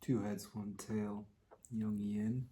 Two heads, one tail, Yang Yin.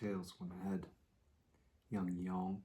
Tails, one head, Yang Yang.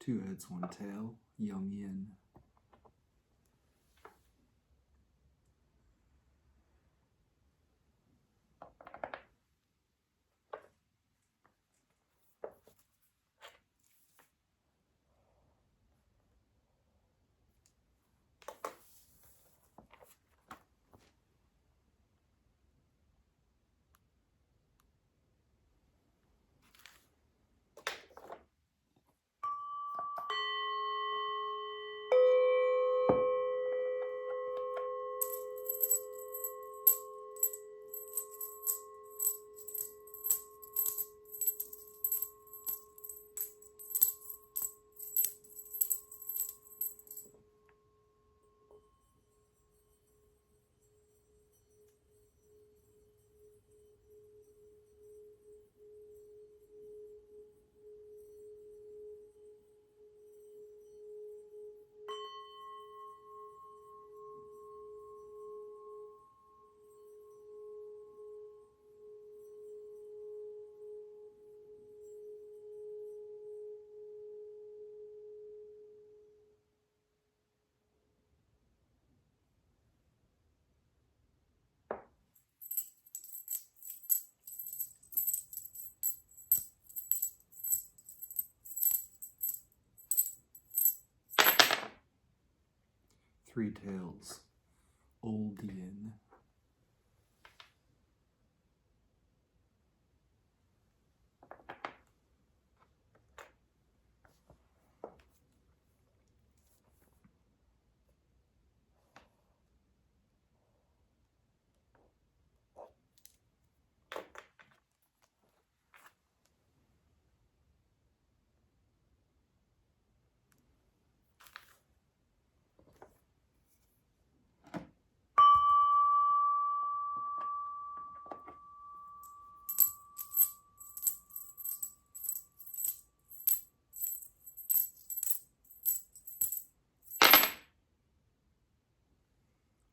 Two heads, one tail, Yang Yin. Three tails, Old Yin.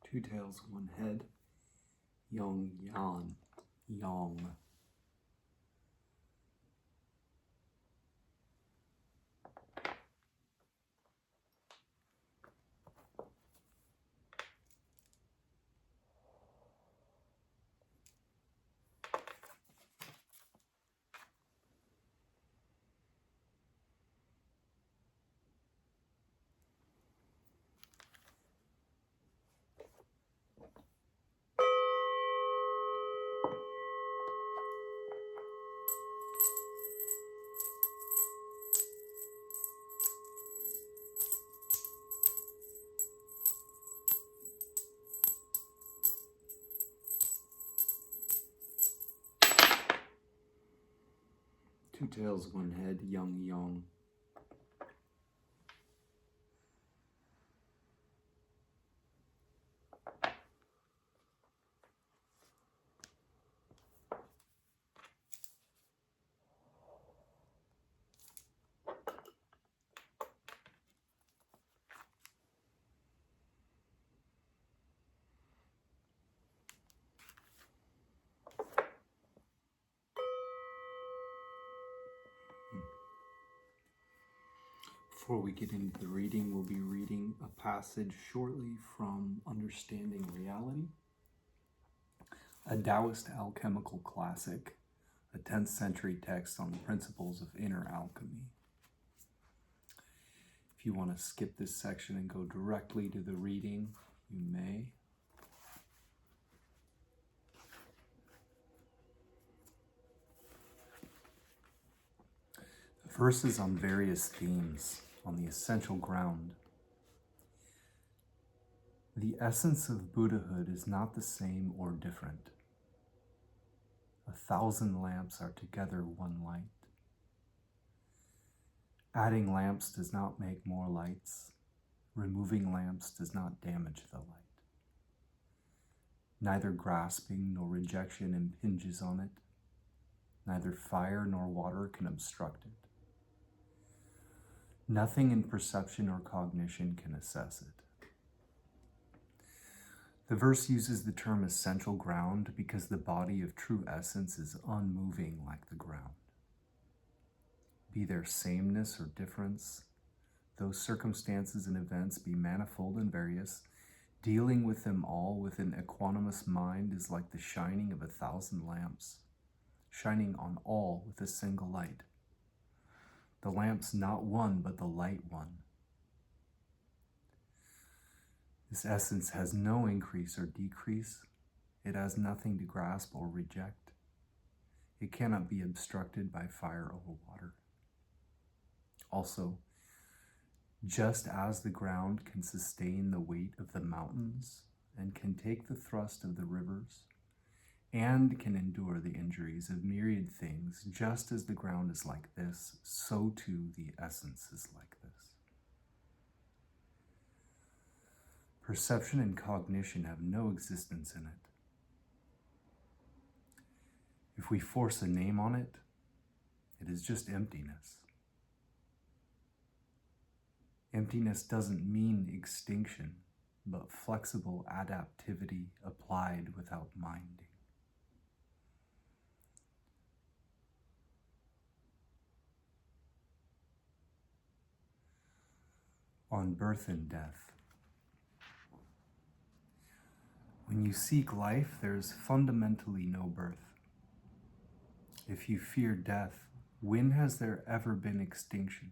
Two tails, one head, Yang Yan, Yang. Two tails, one head, Yang Yang. Before we get into the reading, we'll be reading a passage shortly from Understanding Reality, a Taoist alchemical classic, a 10th century text on the principles of inner alchemy. If you want to skip this section and go directly to the reading, you may. The verses on various themes on the essential ground. The essence of Buddhahood is not the same or different. 1,000 lamps are together one light. Adding lamps does not make more lights. Removing lamps does not damage the light. Neither grasping nor rejection impinges on it. Neither fire nor water can obstruct it. Nothing in perception or cognition can assess it. The verse uses the term essential ground because the body of true essence is unmoving like the ground. Be there sameness or difference, though circumstances and events be manifold and various, dealing with them all with an equanimous mind is like the shining of 1,000 lamps, shining on all with a single light. The lamp's not one, but the light one. This essence has no increase or decrease. It has nothing to grasp or reject. It cannot be obstructed by fire or water. Also, just as the ground can sustain the weight of the mountains and can take the thrust of the rivers and can endure the injuries of myriad things, just as the ground is like this, so too the essence is like this. Perception and cognition have no existence in it. If we force a name on it, it is just emptiness. Emptiness doesn't mean extinction, but flexible adaptivity applied without minding. On birth and death. When you seek life, there's fundamentally no birth. If you fear death, when has there ever been extinction?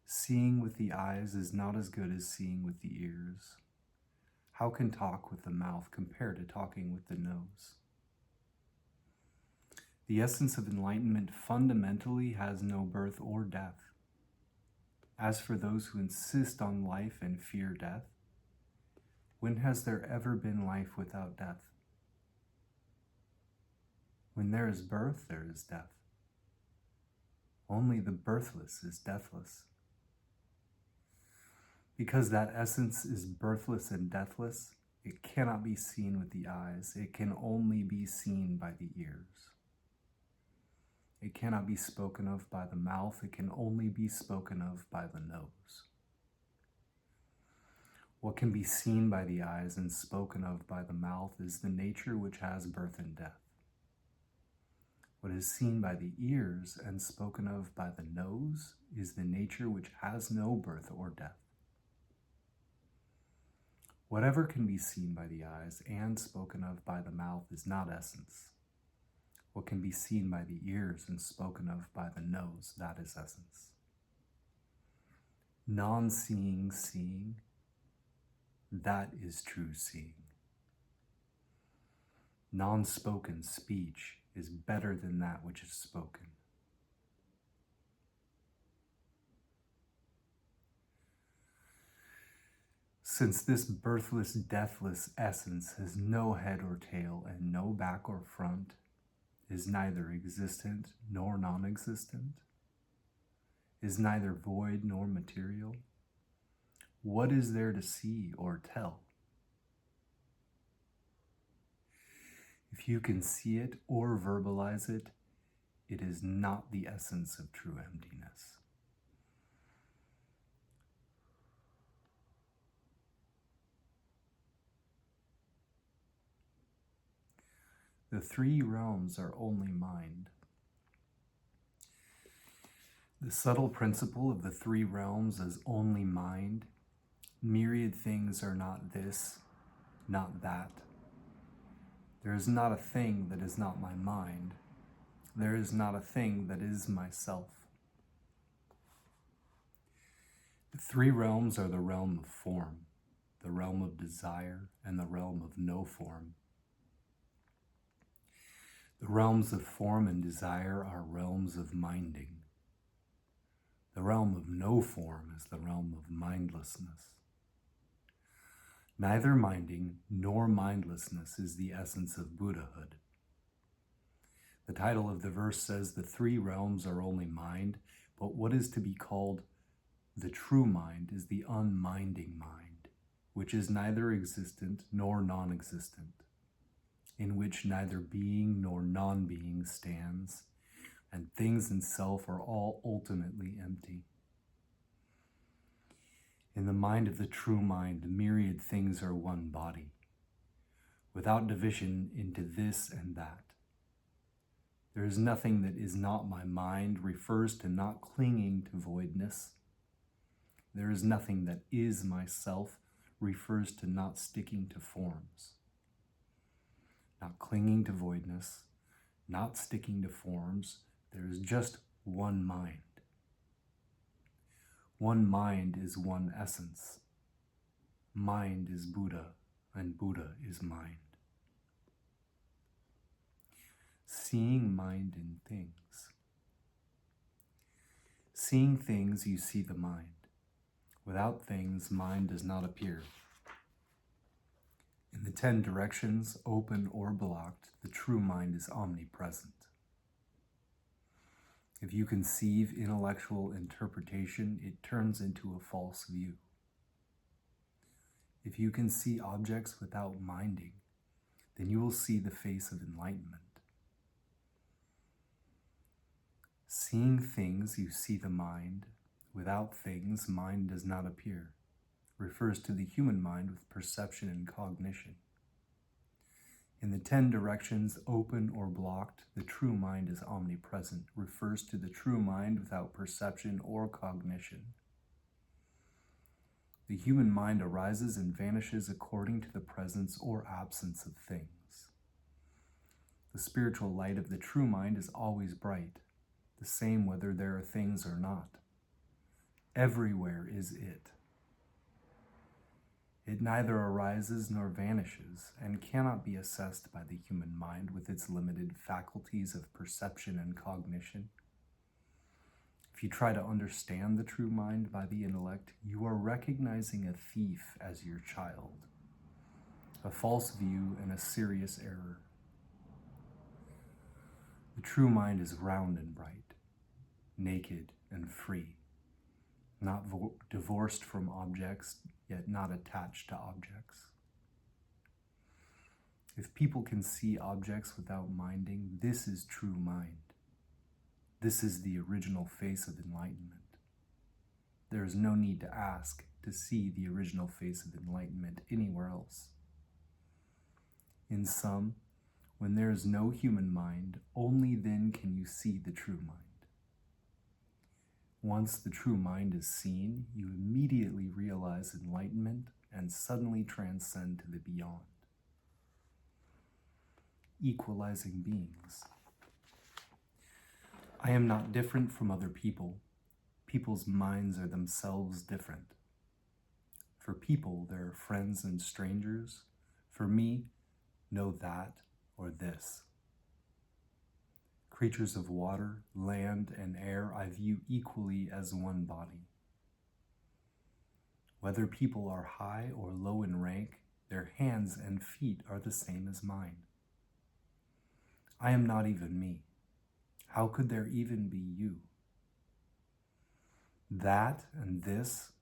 Seeing with the eyes is not as good as seeing with the ears. How can talk with the mouth compare to talking with the nose? The essence of enlightenment fundamentally has no birth or death. As for those who insist on life and fear death, when has there ever been life without death? When there is birth, there is death. Only the birthless is deathless. Because that essence is birthless and deathless, it cannot be seen with the eyes. It can only be seen by the ears. It cannot be spoken of by the mouth. It can only be spoken of by the nose. What can be seen by the eyes and spoken of by the mouth is the nature which has birth and death. What is seen by the ears and spoken of by the nose is the nature which has no birth or death. Whatever can be seen by the eyes and spoken of by the mouth is not essence. What can be seen by the ears and spoken of by the nose, that is essence. Non-seeing seeing, that is true seeing. Non-spoken speech is better than that which is spoken. Since this birthless, deathless essence has no head or tail and no back or front, is neither existent nor non-existent, is neither void nor material, what is there to see or tell? If you can see it or verbalize it, it is not the essence of true emptiness. The three realms are only mind. The subtle principle of the three realms as only mind, myriad things are not this, not that. There is not a thing that is not my mind. There is not a thing that is myself. The three realms are the realm of form, the realm of desire, and the realm of no form. The realms of form and desire are realms of minding. The realm of no form is the realm of mindlessness. Neither minding nor mindlessness is the essence of Buddhahood. The title of the verse says the three realms are only mind, but what is to be called the true mind is the unminding mind, which is neither existent nor non-existent, in which neither being nor non-being stands, and things in self are all ultimately empty. In the mind of the true mind, myriad things are one body, without division into this and that. There is nothing that is not my mind refers to not clinging to voidness. There is nothing that is myself refers to not sticking to forms. Not clinging to voidness, not sticking to forms, there is just one mind. One mind is one essence. Mind is Buddha, and Buddha is mind. Seeing mind in things. Seeing things, you see the mind. Without things, mind does not appear. In the 10 directions, open or blocked, the true mind is omnipresent. If you conceive intellectual interpretation, it turns into a false view. If you can see objects without minding, then you will see the face of enlightenment. Seeing things, you see the mind. Without things, mind does not appear. Refers to the human mind with perception and cognition. In the 10 directions, open or blocked, the true mind is omnipresent, refers to the true mind without perception or cognition. The human mind arises and vanishes according to the presence or absence of things. The spiritual light of the true mind is always bright, the same whether there are things or not. Everywhere is it. It neither arises nor vanishes, and cannot be assessed by the human mind with its limited faculties of perception and cognition. If you try to understand the true mind by the intellect, you are recognizing a thief as your child, a false view and a serious error. The true mind is round and bright, naked and free, not divorced from objects, yet not attached to objects. If people can see objects without minding, this is true mind. This is the original face of enlightenment. There is no need to ask to see the original face of enlightenment anywhere else. In sum, when there is no human mind, only then can you see the true mind. Once the true mind is seen, you immediately realize enlightenment and suddenly transcend to the beyond. Equalizing beings. I am not different from other people. People's minds are themselves different. For people, there are friends and strangers. For me, no that or this. Creatures of water, land, and air I view equally as one body. Whether people are high or low in rank, their hands and feet are the same as mine. I am not even me. How could there even be you? That and this,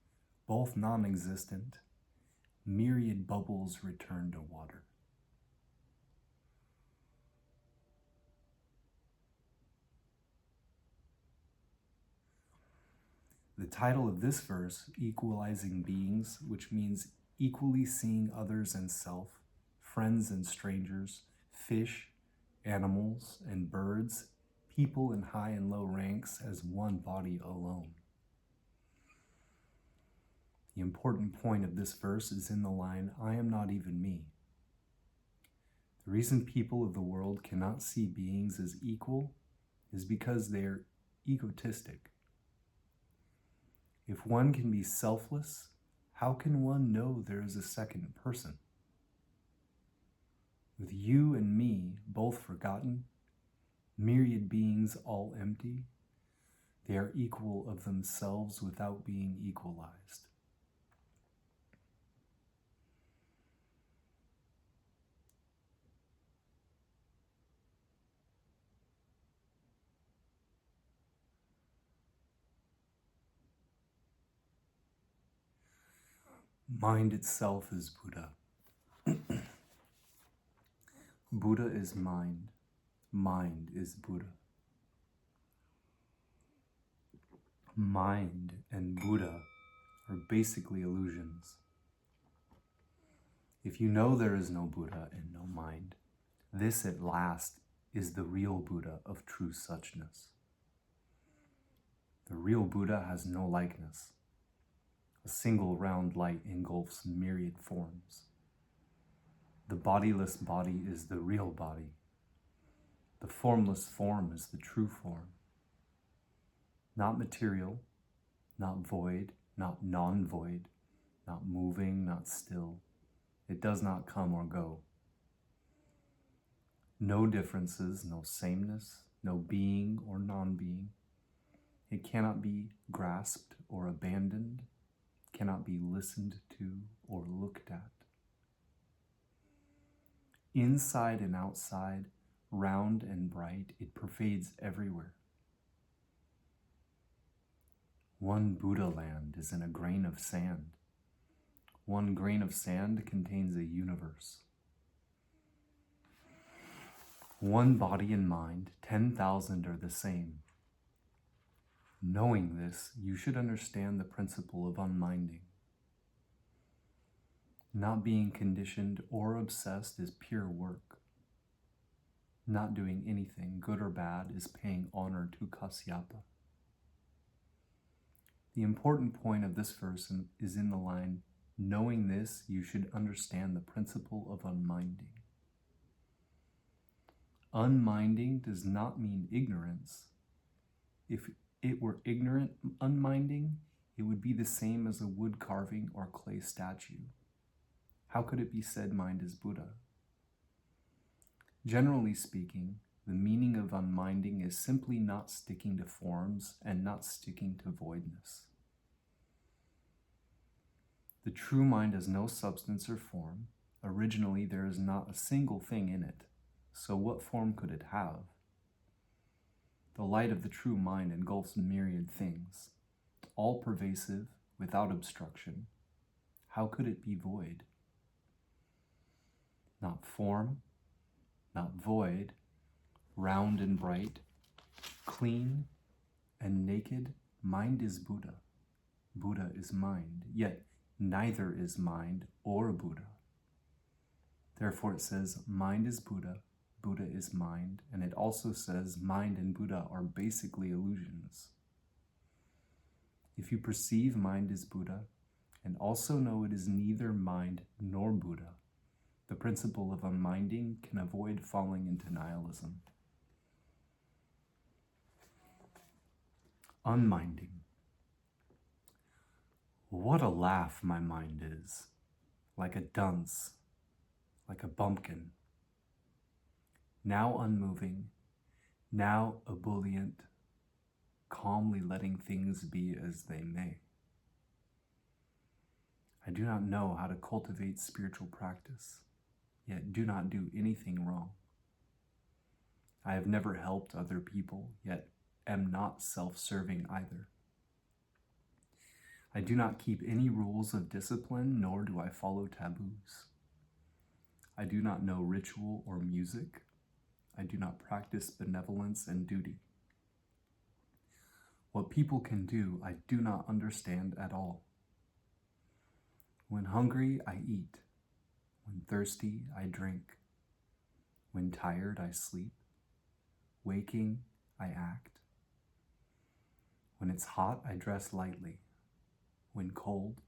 both non-existent, myriad bubbles return to water. The title of this verse, Equalizing Beings, which means equally seeing others and self, friends and strangers, fish, animals and birds, people in high and low ranks as one body alone. The important point of this verse is in the line, I am not even me. The reason people of the world cannot see beings as equal is because they are egotistic. If one can be selfless, how can one know there is a second person? With you and me both forgotten, myriad beings all empty, they are equal of themselves without being equalized. Mind itself is Buddha. Buddha is mind. Mind is Buddha. Mind and Buddha are basically illusions. If you know there is no Buddha and no mind, this at last is the real Buddha of true suchness. The real Buddha has no likeness. A single round light engulfs myriad forms. The bodiless body is the real body. The formless form is the true form. Not material, not void, not non-void, not moving, not still. It does not come or go. No differences, no sameness, no being or non-being. It cannot be grasped or abandoned, cannot be listened to or looked at. Inside and outside, round and bright, it pervades everywhere. One Buddha land is in a grain of sand. One grain of sand contains a universe. One body and mind, 10,000 are the same. Knowing this, you should understand the principle of unminding. Not being conditioned or obsessed is pure work. Not doing anything, good or bad, is paying honor to Kasyapa. The important point of this verse is in the line, knowing this, you should understand the principle of unminding. Unminding does not mean ignorance. If it were ignorant unminding, it would be the same as a wood carving or clay statue. How could it be said mind is Buddha? Generally speaking, the meaning of unminding is simply not sticking to forms and not sticking to voidness. The true mind has no substance or form. Originally, there is not a single thing in it. So what form could it have? The light of the true mind engulfs myriad things, all pervasive, without obstruction. How could it be void? Not form, not void, round and bright, clean and naked, mind is Buddha. Buddha is mind, yet neither is mind or Buddha. Therefore it says, mind is Buddha, Buddha is mind, and it also says mind and Buddha are basically illusions. If you perceive mind is Buddha, and also know it is neither mind nor Buddha, the principle of unminding can avoid falling into nihilism. Unminding. What a laugh my mind is, like a dunce, like a bumpkin. Now unmoving, now ebullient, calmly letting things be as they may. I do not know how to cultivate spiritual practice, yet do not do anything wrong. I have never helped other people, yet am not self-serving either. I do not keep any rules of discipline, nor do I follow taboos. I do not know ritual or music. I do not practice benevolence and duty. What people can do, I do not understand at all. When hungry, I eat. When thirsty, I drink. When tired, I sleep. Waking, I act. When it's hot, I dress lightly. When cold,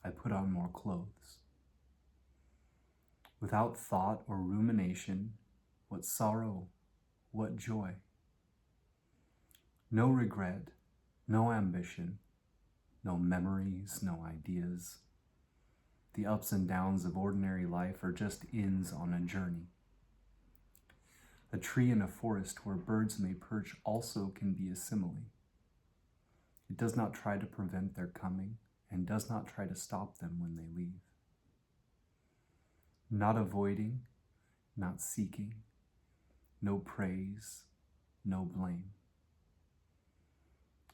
I put on more clothes. Without thought or rumination, what sorrow, what joy. No regret, no ambition, no memories, no ideas. The ups and downs of ordinary life are just inns on a journey. A tree in a forest where birds may perch also can be a simile. It does not try to prevent their coming and does not try to stop them when they leave. Not avoiding, not seeking, no praise, no blame.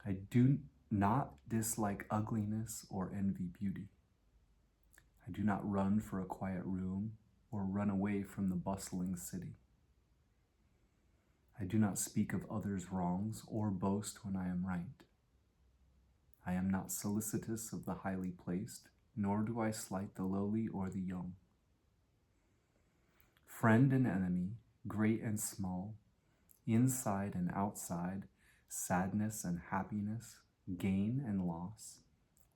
I do not dislike ugliness or envy beauty. I do not run for a quiet room or run away from the bustling city. I do not speak of others' wrongs or boast when I am right. I am not solicitous of the highly placed, nor do I slight the lowly or the young. Friend and enemy, great and small, inside and outside, sadness and happiness, gain and loss,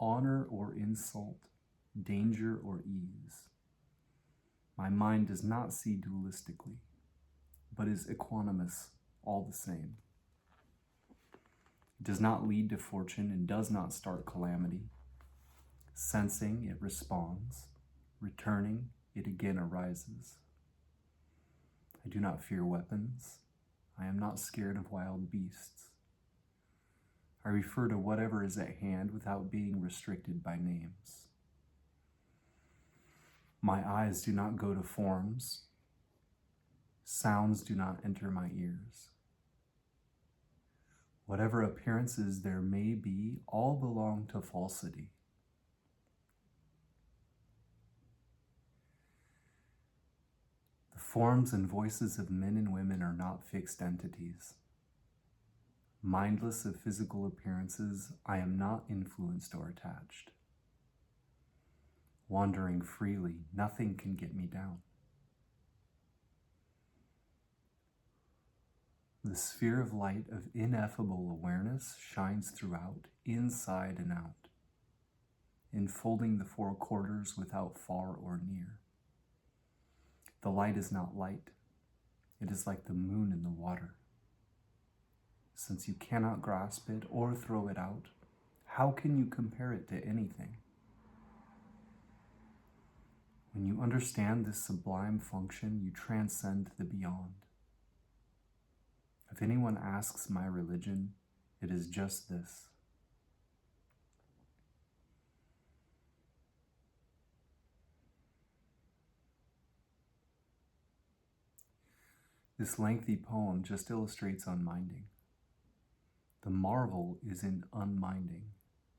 honor or insult, danger or ease. My mind does not see dualistically, but is equanimous all the same. It does not lead to fortune and does not start calamity. Sensing, it responds. Returning, it again arises. I do not fear weapons. I am not scared of wild beasts. I refer to whatever is at hand without being restricted by names. My eyes do not go to forms. Sounds do not enter my ears. Whatever appearances there may be, all belong to falsity. The forms and voices of men and women are not fixed entities. Mindless of physical appearances, I am not influenced or attached. Wandering freely, nothing can get me down. The sphere of light of ineffable awareness shines throughout, inside and out, enfolding the four quarters without far or near. The light is not light. It is like the moon in the water. Since you cannot grasp it or throw it out, how can you compare it to anything? When you understand this sublime function, you transcend the beyond. If anyone asks my religion, it is just this. This lengthy poem just illustrates unminding. The marvel is in unminding,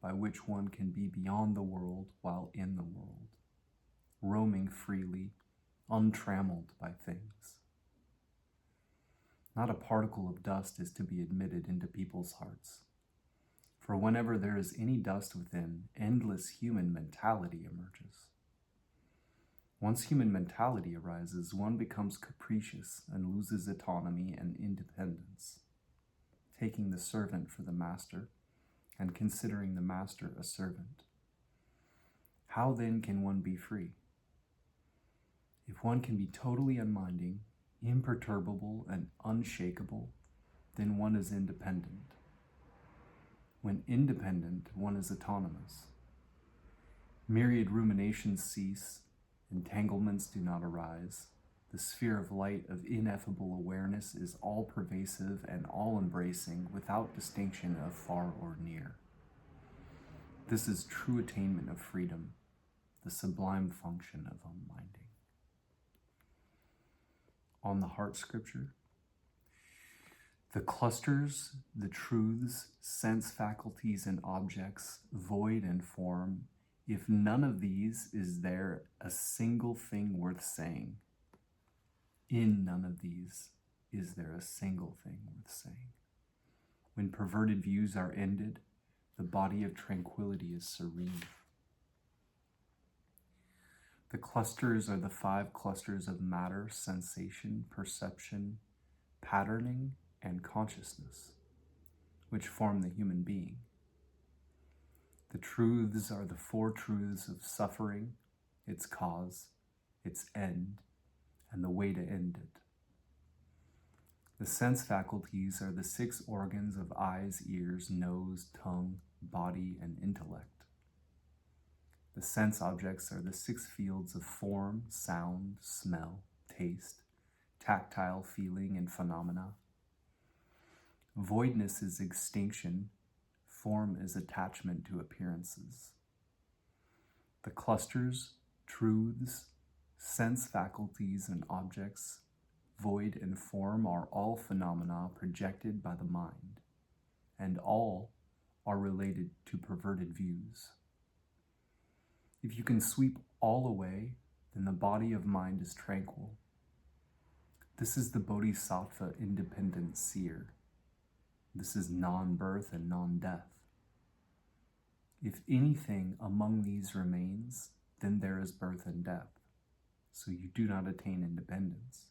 by which one can be beyond the world while in the world, roaming freely, untrammeled by things. Not a particle of dust is to be admitted into people's hearts. For whenever there is any dust within, endless human mentality emerges. Once human mentality arises, one becomes capricious and loses autonomy and independence, taking the servant for the master and considering the master a servant. How then can one be free? If one can be totally unminding, imperturbable and unshakable, then one is independent. When independent, one is autonomous. Myriad ruminations cease, entanglements do not arise. The sphere of light of ineffable awareness is all-pervasive and all-embracing without distinction of far or near. This is true attainment of freedom, the sublime function of unminding. On the heart scripture, the clusters, the truths, sense faculties and objects, void and form, if none of these is there a single thing worth saying. In none of these is there a single thing worth saying. When perverted views are ended, the body of tranquility is serene. The clusters are the 5 clusters of matter, sensation, perception, patterning, and consciousness, which form the human being. The truths are the four truths of suffering, its cause, its end, and the way to end it. The sense faculties are the six organs of eyes, ears, nose, tongue, body, and intellect. The sense objects are the six fields of form, sound, smell, taste, tactile feeling, and phenomena. Voidness is extinction. Form is attachment to appearances. The clusters, truths, sense faculties, and objects, void and form, are all phenomena projected by the mind, and all are related to perverted views. If you can sweep all away, then the body of mind is tranquil. This is the Bodhisattva independent seer. This is non-birth and non-death. If anything among these remains, then there is birth and death, so you do not attain independence.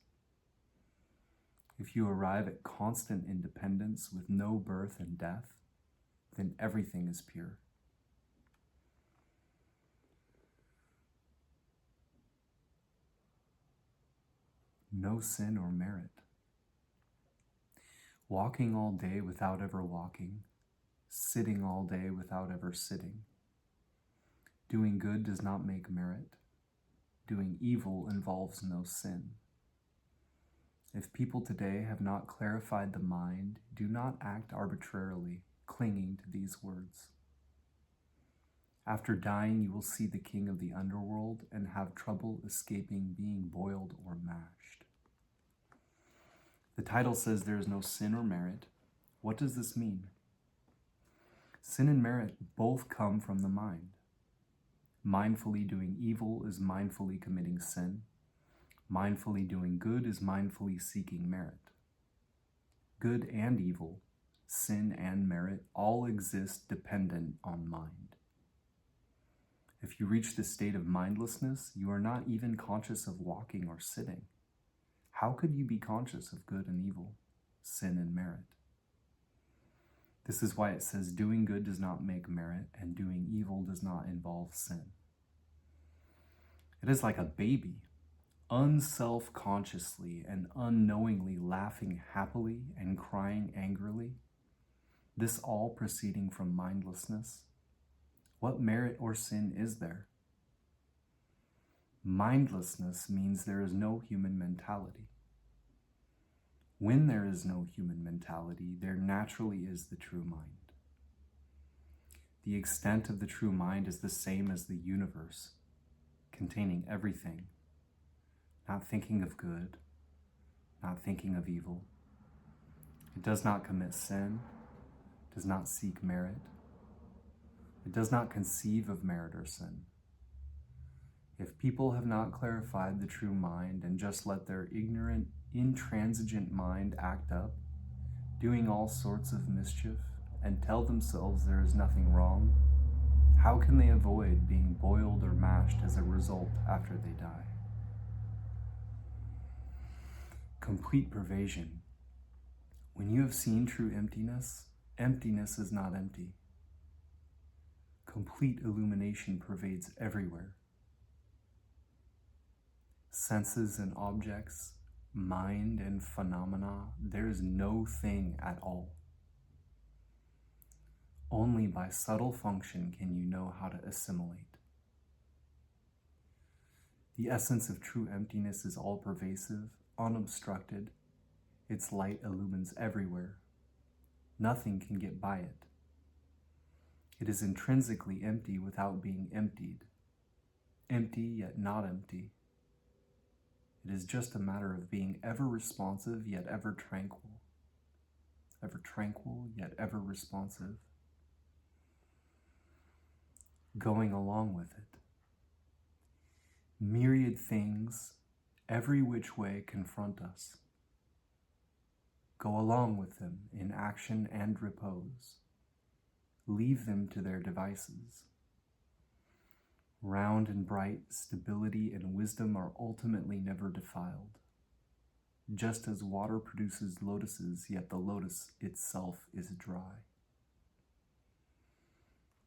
If you arrive at constant independence with no birth and death, then everything is pure. No sin or merit. Walking all day without ever walking, sitting all day without ever sitting. Doing good does not make merit. Doing evil involves no sin. If people today have not clarified the mind, do not act arbitrarily, clinging to these words. After dying, you will see the king of the underworld and have trouble escaping being boiled or mashed. The title says there is no sin or merit. What does this mean? Sin and merit both come from the mind. Mindfully doing evil is mindfully committing sin. Mindfully doing good is mindfully seeking merit. Good and evil, sin and merit, all exist dependent on mind. If you reach this state of mindlessness, you are not even conscious of walking or sitting. How could you be conscious of good and evil, sin and merit? This is why it says doing good does not make merit and doing evil does not involve sin. It is like a baby, unself-consciously and unknowingly laughing happily and crying angrily, this all proceeding from mindlessness. What merit or sin is there? Mindlessness means there is no human mentality. When there is no human mentality, there naturally is the true mind. The extent of the true mind is the same as the universe, containing everything, not thinking of good, not thinking of evil. It does not commit sin, does not seek merit. It does not conceive of merit or sin. If people have not clarified the true mind and just let their ignorant, intransigent mind act up, doing all sorts of mischief, and tell themselves there is nothing wrong, how can they avoid being boiled or mashed as a result after they die? Complete pervasion. When you have seen true emptiness, emptiness is not empty. Complete illumination pervades everywhere. Senses and objects, mind and phenomena, there is no thing at all. Only by subtle function can you know how to assimilate. The essence of true emptiness is all-pervasive, unobstructed. Its light illumines everywhere. Nothing can get by it. It is intrinsically empty without being emptied. Empty yet not empty. It is just a matter of being ever responsive yet ever tranquil. Ever tranquil yet ever responsive. Going along with it. Myriad things, every which way, confront us. Go along with them in action and repose. Leave them to their devices. Round and bright, stability and wisdom are ultimately never defiled. just as water produces lotuses, yet the lotus itself is dry.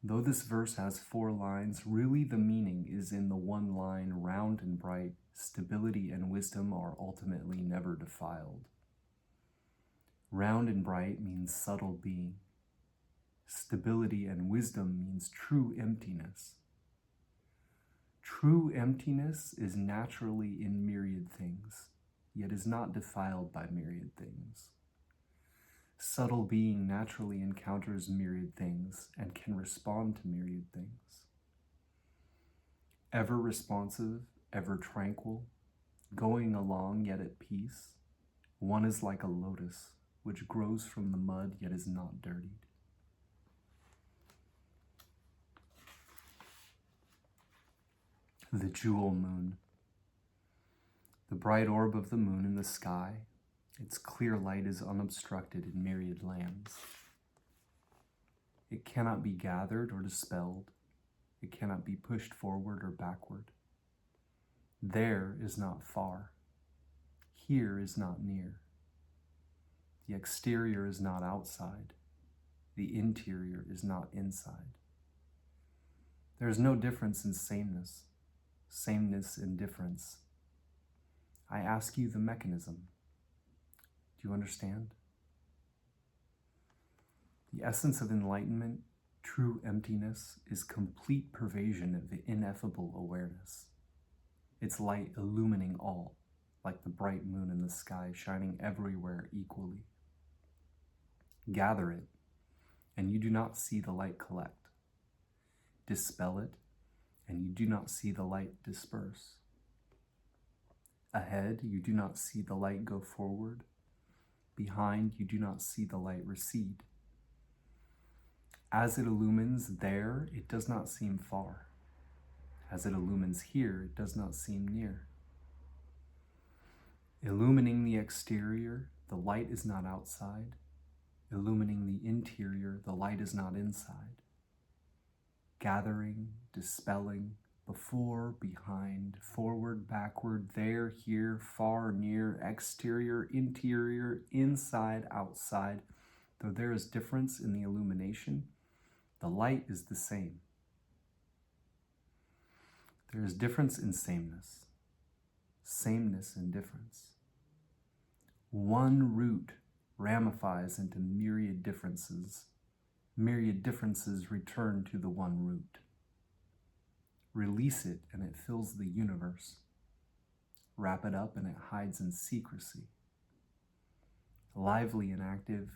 Though this verse has 4 lines, really the meaning is in the one line, round and bright, stability and wisdom are ultimately never defiled. Round and bright means subtle being. Stability and wisdom means true emptiness. True emptiness is naturally in myriad things, yet is not defiled by myriad things. Subtle being naturally encounters myriad things and can respond to myriad things. Ever responsive, ever tranquil, going along yet at peace, one is like a lotus, which grows from the mud yet is not dirtied. The jewel moon. The bright orb of the moon in the sky, its clear light is unobstructed in myriad lands. It cannot be gathered or dispelled. It cannot be pushed forward or backward. There is not far. Here is not near. The exterior is not outside. The interior is not inside. There is no difference in sameness in difference. I ask you the mechanism. Do you understand? The essence of enlightenment, true emptiness, is complete pervasion of the ineffable awareness. Its light illumining all, like the bright moon in the sky, shining everywhere equally. Gather it, and you do not see the light collect. Dispel it, and you do not see the light disperse. Ahead, you do not see the light go forward. Behind, you do not see the light recede. As it illumines there, it does not seem far. As it illumines here, it does not seem near. Illumining the exterior, the light is not outside. Illumining the interior, the light is not inside. Gathering, dispelling, before, behind, forward, backward, there, here, far, near, exterior, interior, inside, outside. Though there is difference in the illumination, the light is the same. There is difference in sameness in difference. One root ramifies into myriad differences. Myriad differences return to the one root. Release it and it fills the universe. Wrap it up and it hides in secrecy. Lively and active,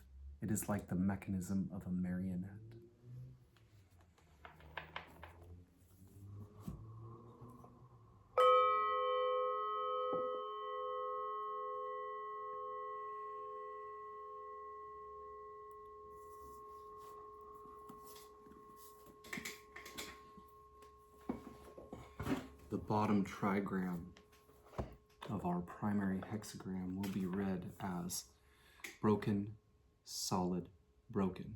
it is like the mechanism of a marionette. The bottom trigram of our primary hexagram will be read as broken, solid, broken.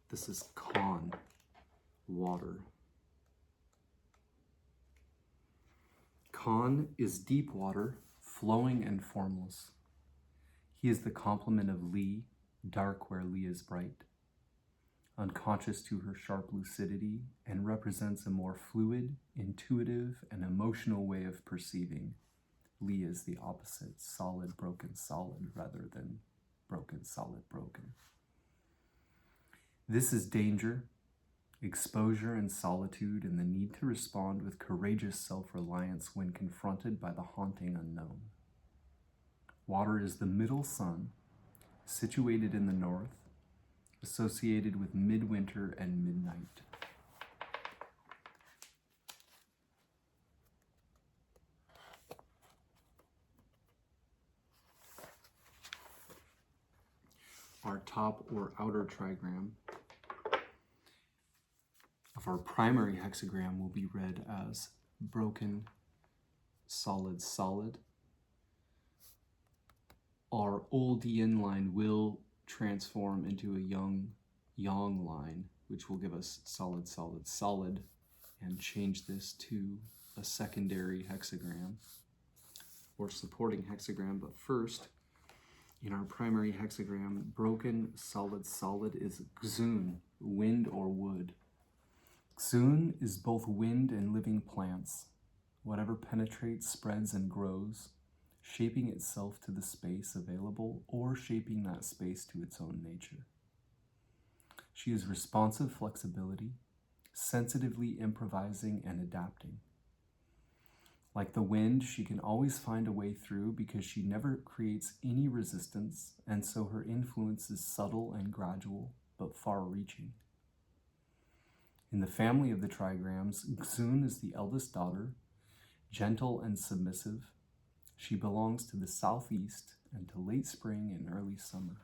This is Con, water. Con is deep water, flowing and formless. He is the complement of Li, dark where Li is bright, unconscious to her sharp lucidity, and represents a more fluid, intuitive, and emotional way of perceiving. Li is the opposite, solid, broken, solid, rather than broken, solid, broken. This is danger, exposure, and solitude, and the need to respond with courageous self-reliance when confronted by the haunting unknown. Water is the middle sun, situated in the north, associated with midwinter and midnight. Our top or outer trigram of our primary hexagram will be read as broken, solid, solid. Our old yin line will transform into a young yang line, which will give us solid, solid, solid, and change this to a secondary hexagram. or supporting hexagram. But first, in our primary hexagram, broken solid is Xun, wind or wood. Xun is both wind and living plants. Whatever penetrates, spreads, and grows, shaping itself to the space available or shaping that space to its own nature. She is responsive flexibility, sensitively improvising and adapting. Like the wind, she can always find a way through because she never creates any resistance, and so her influence is subtle and gradual, but far-reaching. In the family of the Trigrams, Xun is the eldest daughter, gentle and submissive. She belongs to the southeast and to late spring and early summer.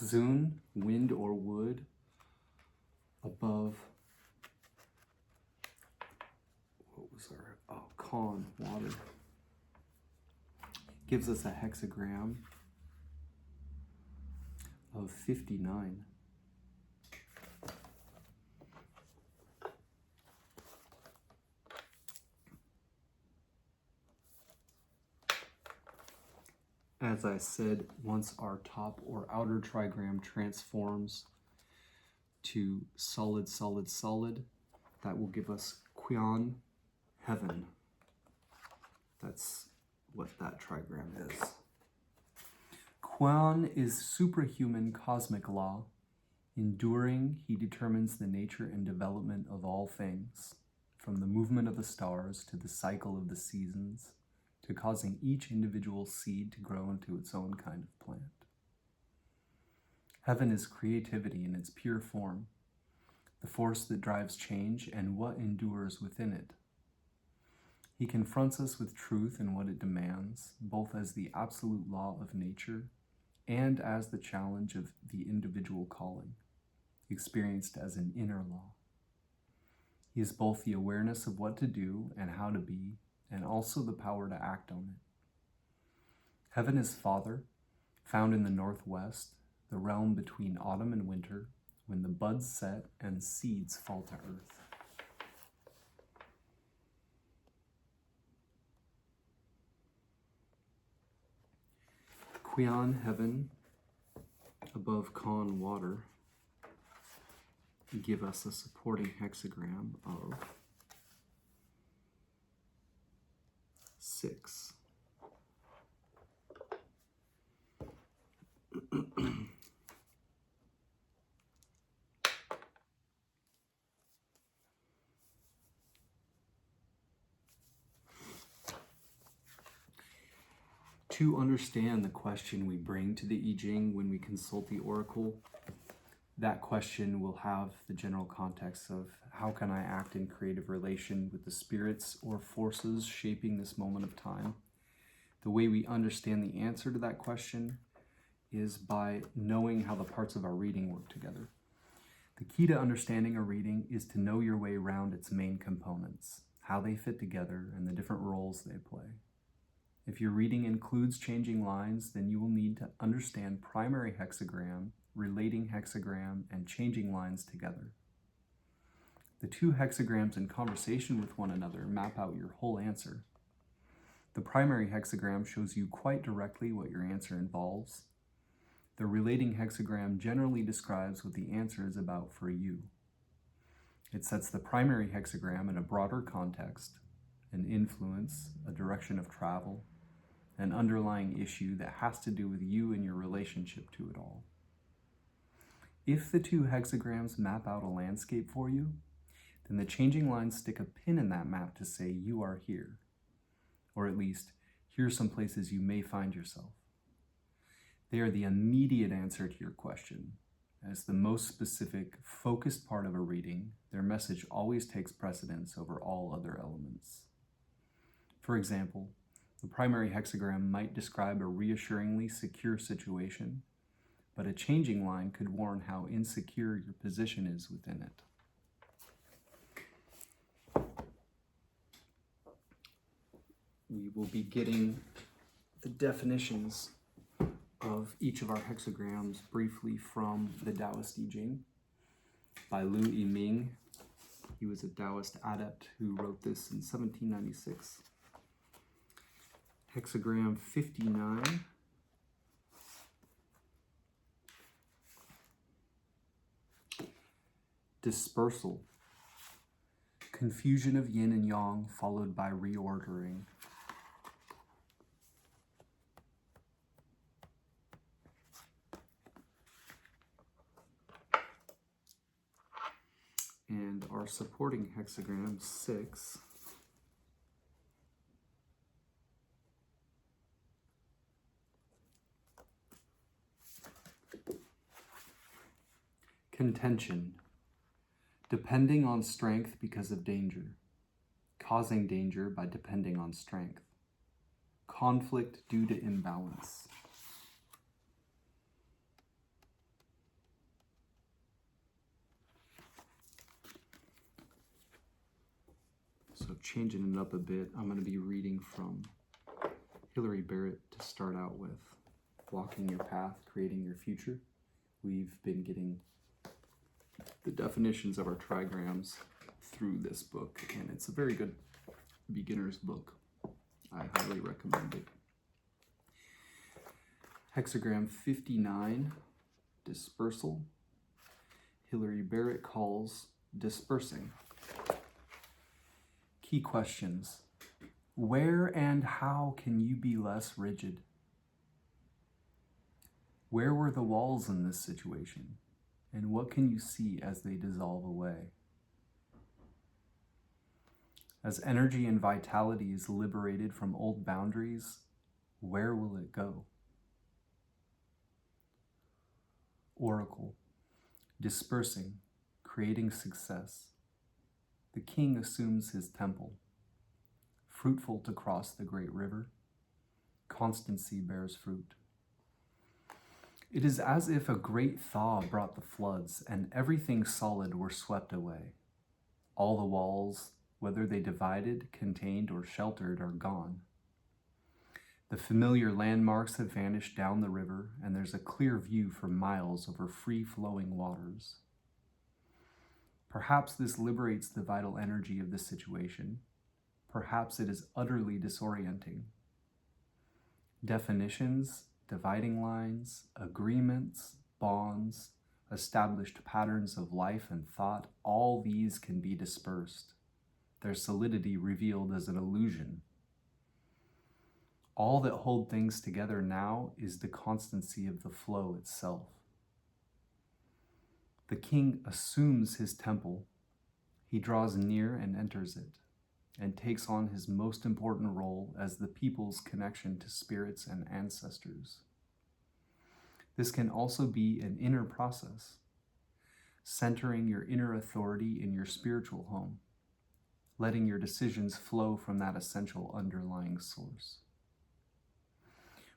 Xun, wind or wood, above, Con, water, gives us a hexagram of 59. As I said, once our top or outer trigram transforms to solid, that will give us Qian, heaven. That's what that trigram is. Qian is suprahuman cosmic law. Enduring, he determines the nature and development of all things, from the movement of the stars to the cycle of the seasons, to causing each individual seed to grow into its own kind of plant. Heaven is creativity in its pure form, the force that drives change and what endures within it. He confronts us with truth and what it demands, both as the absolute law of nature and as the challenge of the individual calling, experienced as an inner law. He is both the awareness of what to do and how to be, and also the power to act on it. Heaven is Father, found in the northwest, the realm between autumn and winter, when the buds set and seeds fall to earth. Qian, heaven, above Con, water, give us a supporting hexagram of 6. To understand the question we bring to the I Ching when we consult the oracle, that question will have the general context of how can I act in creative relation with the spirits or forces shaping this moment of time. The way we understand the answer to that question is by knowing how the parts of our reading work together. The key to understanding a reading is to know your way around its main components, how they fit together, and the different roles they play. If your reading includes changing lines, then you will need to understand primary hexagram, relating hexagram, and changing lines together. The two hexagrams in conversation with one another map out your whole answer. The primary hexagram shows you quite directly what your answer involves. The relating hexagram generally describes what the answer is about for you. It sets the primary hexagram in a broader context, an influence, a direction of travel, an underlying issue that has to do with you and your relationship to it all. If the two hexagrams map out a landscape for you, then the changing lines stick a pin in that map to say you are here, or at least here are some places you may find yourself. They are the immediate answer to your question. As the most specific, focused part of a reading, their message always takes precedence over all other elements. For example, the primary hexagram might describe a reassuringly secure situation, but a changing line could warn how insecure your position is within it. We will be getting the definitions of each of our hexagrams briefly from the Taoist I Ching by I-ming, He was a Taoist adept who wrote this in 1796. Hexagram 59. Dispersal. Confusion of yin and yang followed by reordering. And our supporting hexagram 6. Contention. Depending on strength because of danger. Causing danger by depending on strength. Conflict due to imbalance. So changing it up a bit, I'm going to be reading from Hilary Barrett to start out with. Walking your path, creating your future. We've been getting the definitions of our trigrams through this book, and it's a very good beginner's book. I highly recommend it. Hexagram 59, dispersal. Hilary Barrett calls dispersing. Key questions. Where and how can you be less rigid? Where were the walls in this situation? And what can you see as they dissolve away? As energy and vitality is liberated from old boundaries, where will it go? Oracle. Dispersing, creating success. The king assumes his temple. Fruitful to cross the great river. Constancy bears fruit. It is as if a great thaw brought the floods, and everything solid were swept away. All the walls, whether they divided, contained, or sheltered, are gone. The familiar landmarks have vanished down the river, and there's a clear view for miles over free-flowing waters. Perhaps this liberates the vital energy of the situation. Perhaps it is utterly disorienting. Definitions, dividing lines, agreements, bonds, established patterns of life and thought, all these can be dispersed, their solidity revealed as an illusion. All that hold things together now is the constancy of the flow itself. The king assumes his temple. He draws near and enters it, and takes on his most important role as the people's connection to spirits and ancestors. This can also be an inner process, centering your inner authority in your spiritual home, letting your decisions flow from that essential underlying source.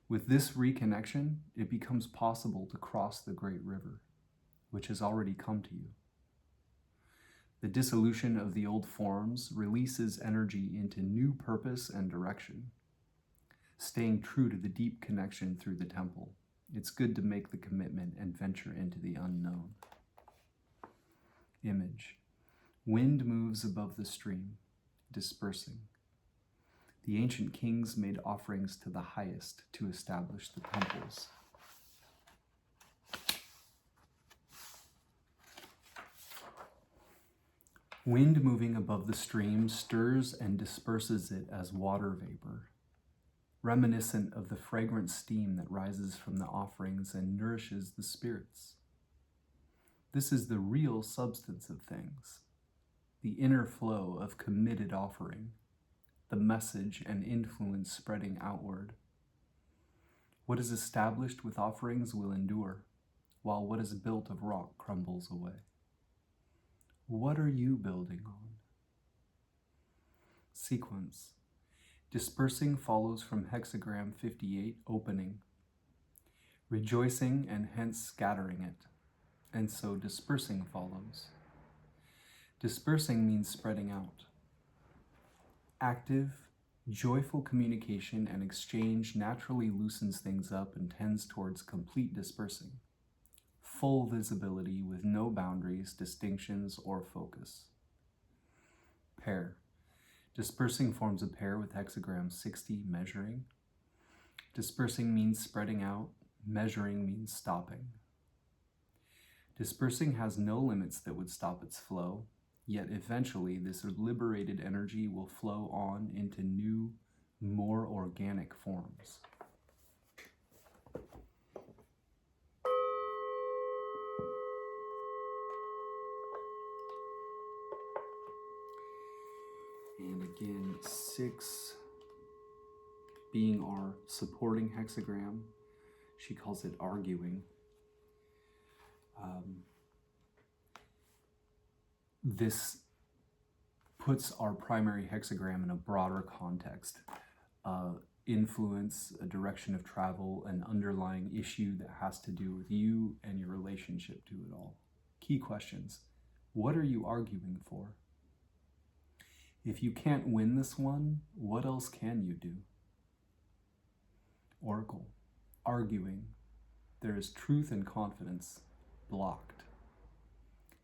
With this reconnection, it becomes possible to cross the great river, which has already come to you. The dissolution of the old forms releases energy into new purpose and direction, staying true to the deep connection through the temple. It's good to make the commitment and venture into the unknown. Image. Wind moves above the stream, dispersing. The ancient kings made offerings to the highest to establish the temples. Wind moving above the stream stirs and disperses it as water vapor, reminiscent of the fragrant steam that rises from the offerings and nourishes the spirits. This is the real substance of things, the inner flow of committed offering, the message and influence spreading outward. What is established with offerings will endure, while what is built of rock crumbles away. What are you building on? Sequence. Dispersing follows from hexagram 58, opening. Rejoicing and hence scattering it. And so dispersing follows. Dispersing means spreading out. Active, joyful communication and exchange naturally loosens things up and tends towards complete dispersing. Full visibility with no boundaries, distinctions, or focus. pair. Dispersing forms a pair with hexagram 60, measuring. Dispersing means spreading out. Measuring means stopping. Dispersing has no limits that would stop its flow, yet eventually this liberated energy will flow on into new, more organic forms. And again, 6 being our supporting hexagram. She calls it arguing. This puts our primary hexagram in a broader context. Influence, a direction of travel, an underlying issue that has to do with you and your relationship to it all. Key questions. What are you arguing for? If you can't win this one, what else can you do? Oracle. Arguing. There is truth and confidence. Blocked.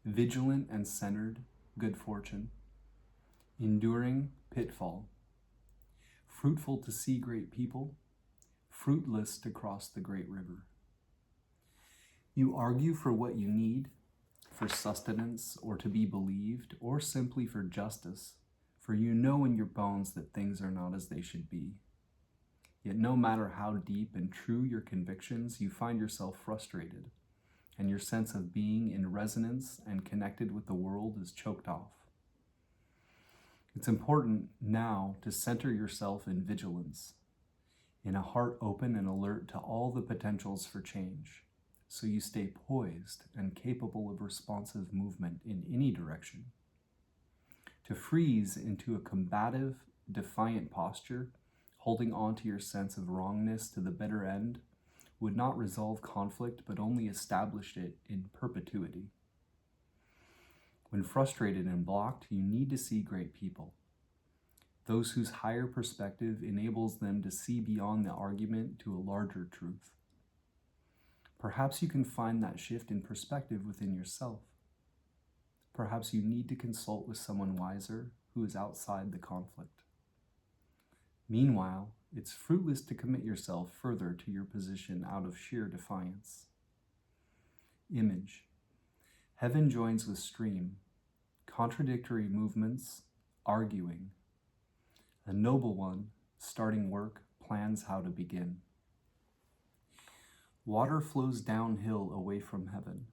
Vigilant and centered. Good fortune. Enduring. Pitfall. Fruitful to see great people. Fruitless to cross the great river. You argue for what you need, for sustenance, or to be believed, or simply for justice, for you know in your bones that things are not as they should be. Yet no matter how deep and true your convictions, you find yourself frustrated, and your sense of being in resonance and connected with the world is choked off. It's important now to center yourself in vigilance, in a heart open and alert to all the potentials for change, so you stay poised and capable of responsive movement in any direction. To freeze into a combative, defiant posture, holding on to your sense of wrongness to the bitter end, would not resolve conflict, but only establish it in perpetuity. When frustrated and blocked, you need to see great people. Those whose higher perspective enables them to see beyond the argument to a larger truth. Perhaps you can find that shift in perspective within yourself. Perhaps you need to consult with someone wiser who is outside the conflict. Meanwhile, it's fruitless to commit yourself further to your position out of sheer defiance. Image. Heaven joins with stream, contradictory movements, arguing. A noble one, starting work, plans how to begin. Water flows downhill away from heaven.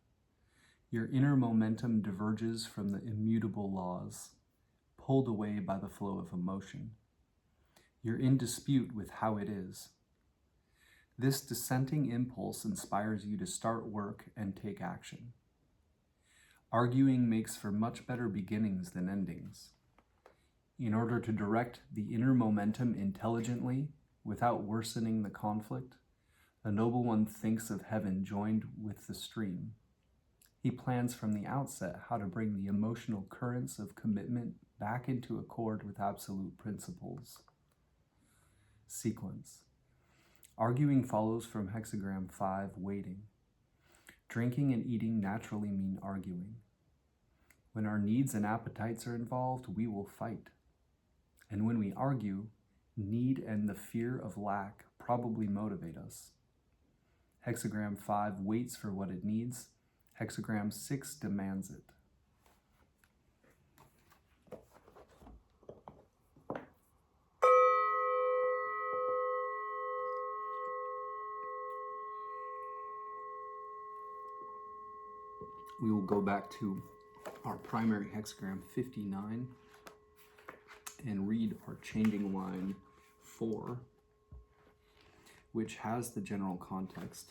Your inner momentum diverges from the immutable laws, pulled away by the flow of emotion. You're in dispute with how it is. This dissenting impulse inspires you to start work and take action. Arguing makes for much better beginnings than endings. In order to direct the inner momentum intelligently, without worsening the conflict, a noble one thinks of heaven joined with the stream. He plans from the outset how to bring the emotional currents of commitment back into accord with absolute principles. Sequence. Arguing follows from hexagram 5, waiting. Drinking and eating naturally mean arguing. When our needs and appetites are involved, we will fight. And when we argue, need and the fear of lack probably motivate us. Hexagram 5 waits for what it needs. Hexagram 6 demands it. We will go back to our primary hexagram 59 and read our changing line 4, which has the general context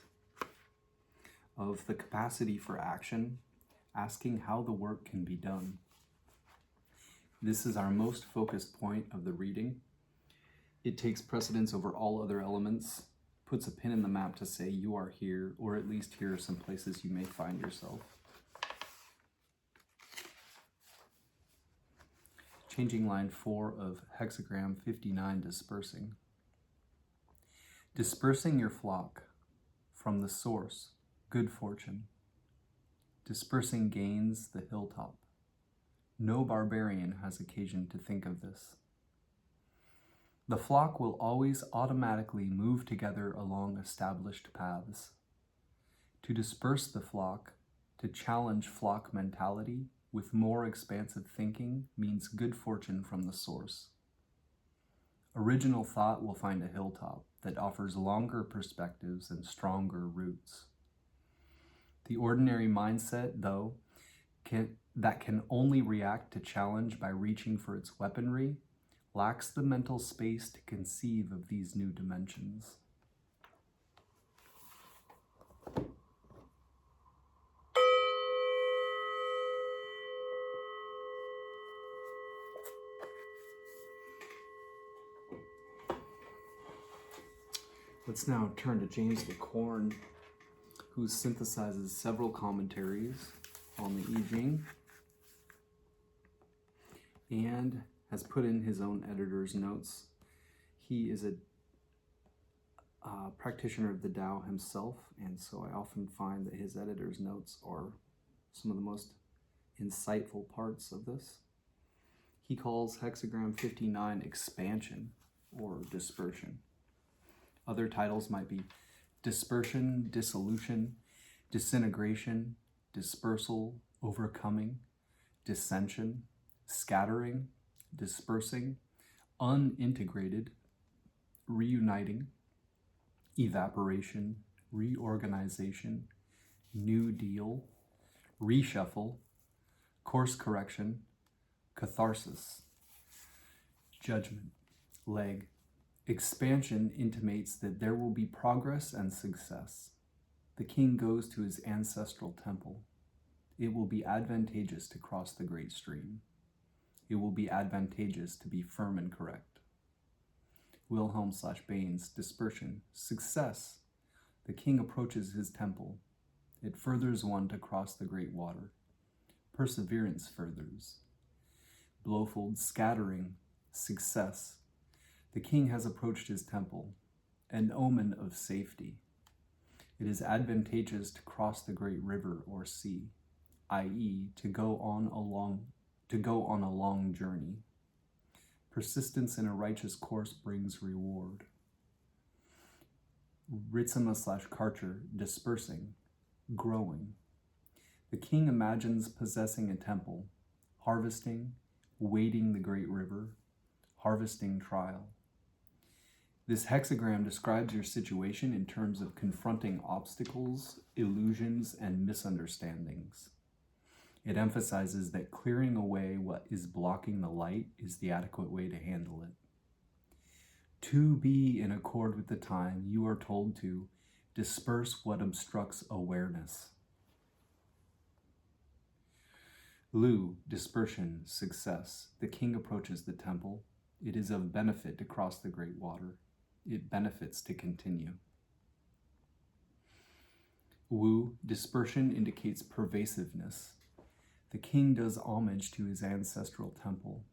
of the capacity for action, asking how the work can be done. This is our most focused point of the reading. It takes precedence over all other elements, puts a pin in the map to say you are here, or at least here are some places you may find yourself. Changing line 4 of hexagram 59, dispersing. Dispersing your flock from the source, good fortune. Dispersing gains the hilltop. No barbarian has occasion to think of this. The flock will always automatically move together along established paths. To disperse the flock, to challenge flock mentality with more expansive thinking means good fortune from the source. Original thought will find a hilltop that offers longer perspectives and stronger roots. The ordinary mindset, though, that can only react to challenge by reaching for its weaponry, lacks the mental space to conceive of these new dimensions. Let's now turn to James Dekorne, who synthesizes several commentaries on the I-ming and has put in his own editor's notes. He is a practitioner of the Tao himself, and so I often find that his editor's notes are some of the most insightful parts of this. He calls Hexagram 59 expansion or dispersion. Other titles might be dispersion, dissolution, disintegration, dispersal, overcoming, dissension, scattering, dispersing, unintegrated, reuniting, evaporation, reorganization, new deal, reshuffle, course correction, catharsis, judgment, leg. Expansion intimates that there will be progress and success. The king goes to his ancestral temple. It will be advantageous to cross the great stream. It will be advantageous to be firm and correct. Wilhelm/Baines, dispersion, success. The king approaches his temple. It furthers one to cross the great water. Perseverance furthers. Blowfold, scattering, success. The king has approached his temple, an omen of safety. It is advantageous to cross the great river or sea, i.e., to go on a long journey. Persistence in a righteous course brings reward. Ritsema/Karcher, dispersing, growing. The king imagines possessing a temple, harvesting, wading the great river, harvesting trial. This hexagram describes your situation in terms of confronting obstacles, illusions, and misunderstandings. It emphasizes that clearing away what is blocking the light is the adequate way to handle it. To be in accord with the time, you are told to disperse what obstructs awareness. Lu, dispersion, success. The king approaches the temple. It is of benefit to cross the great water. It benefits to continue. Wu, dispersion, indicates pervasiveness. The king does homage to his ancestral temple.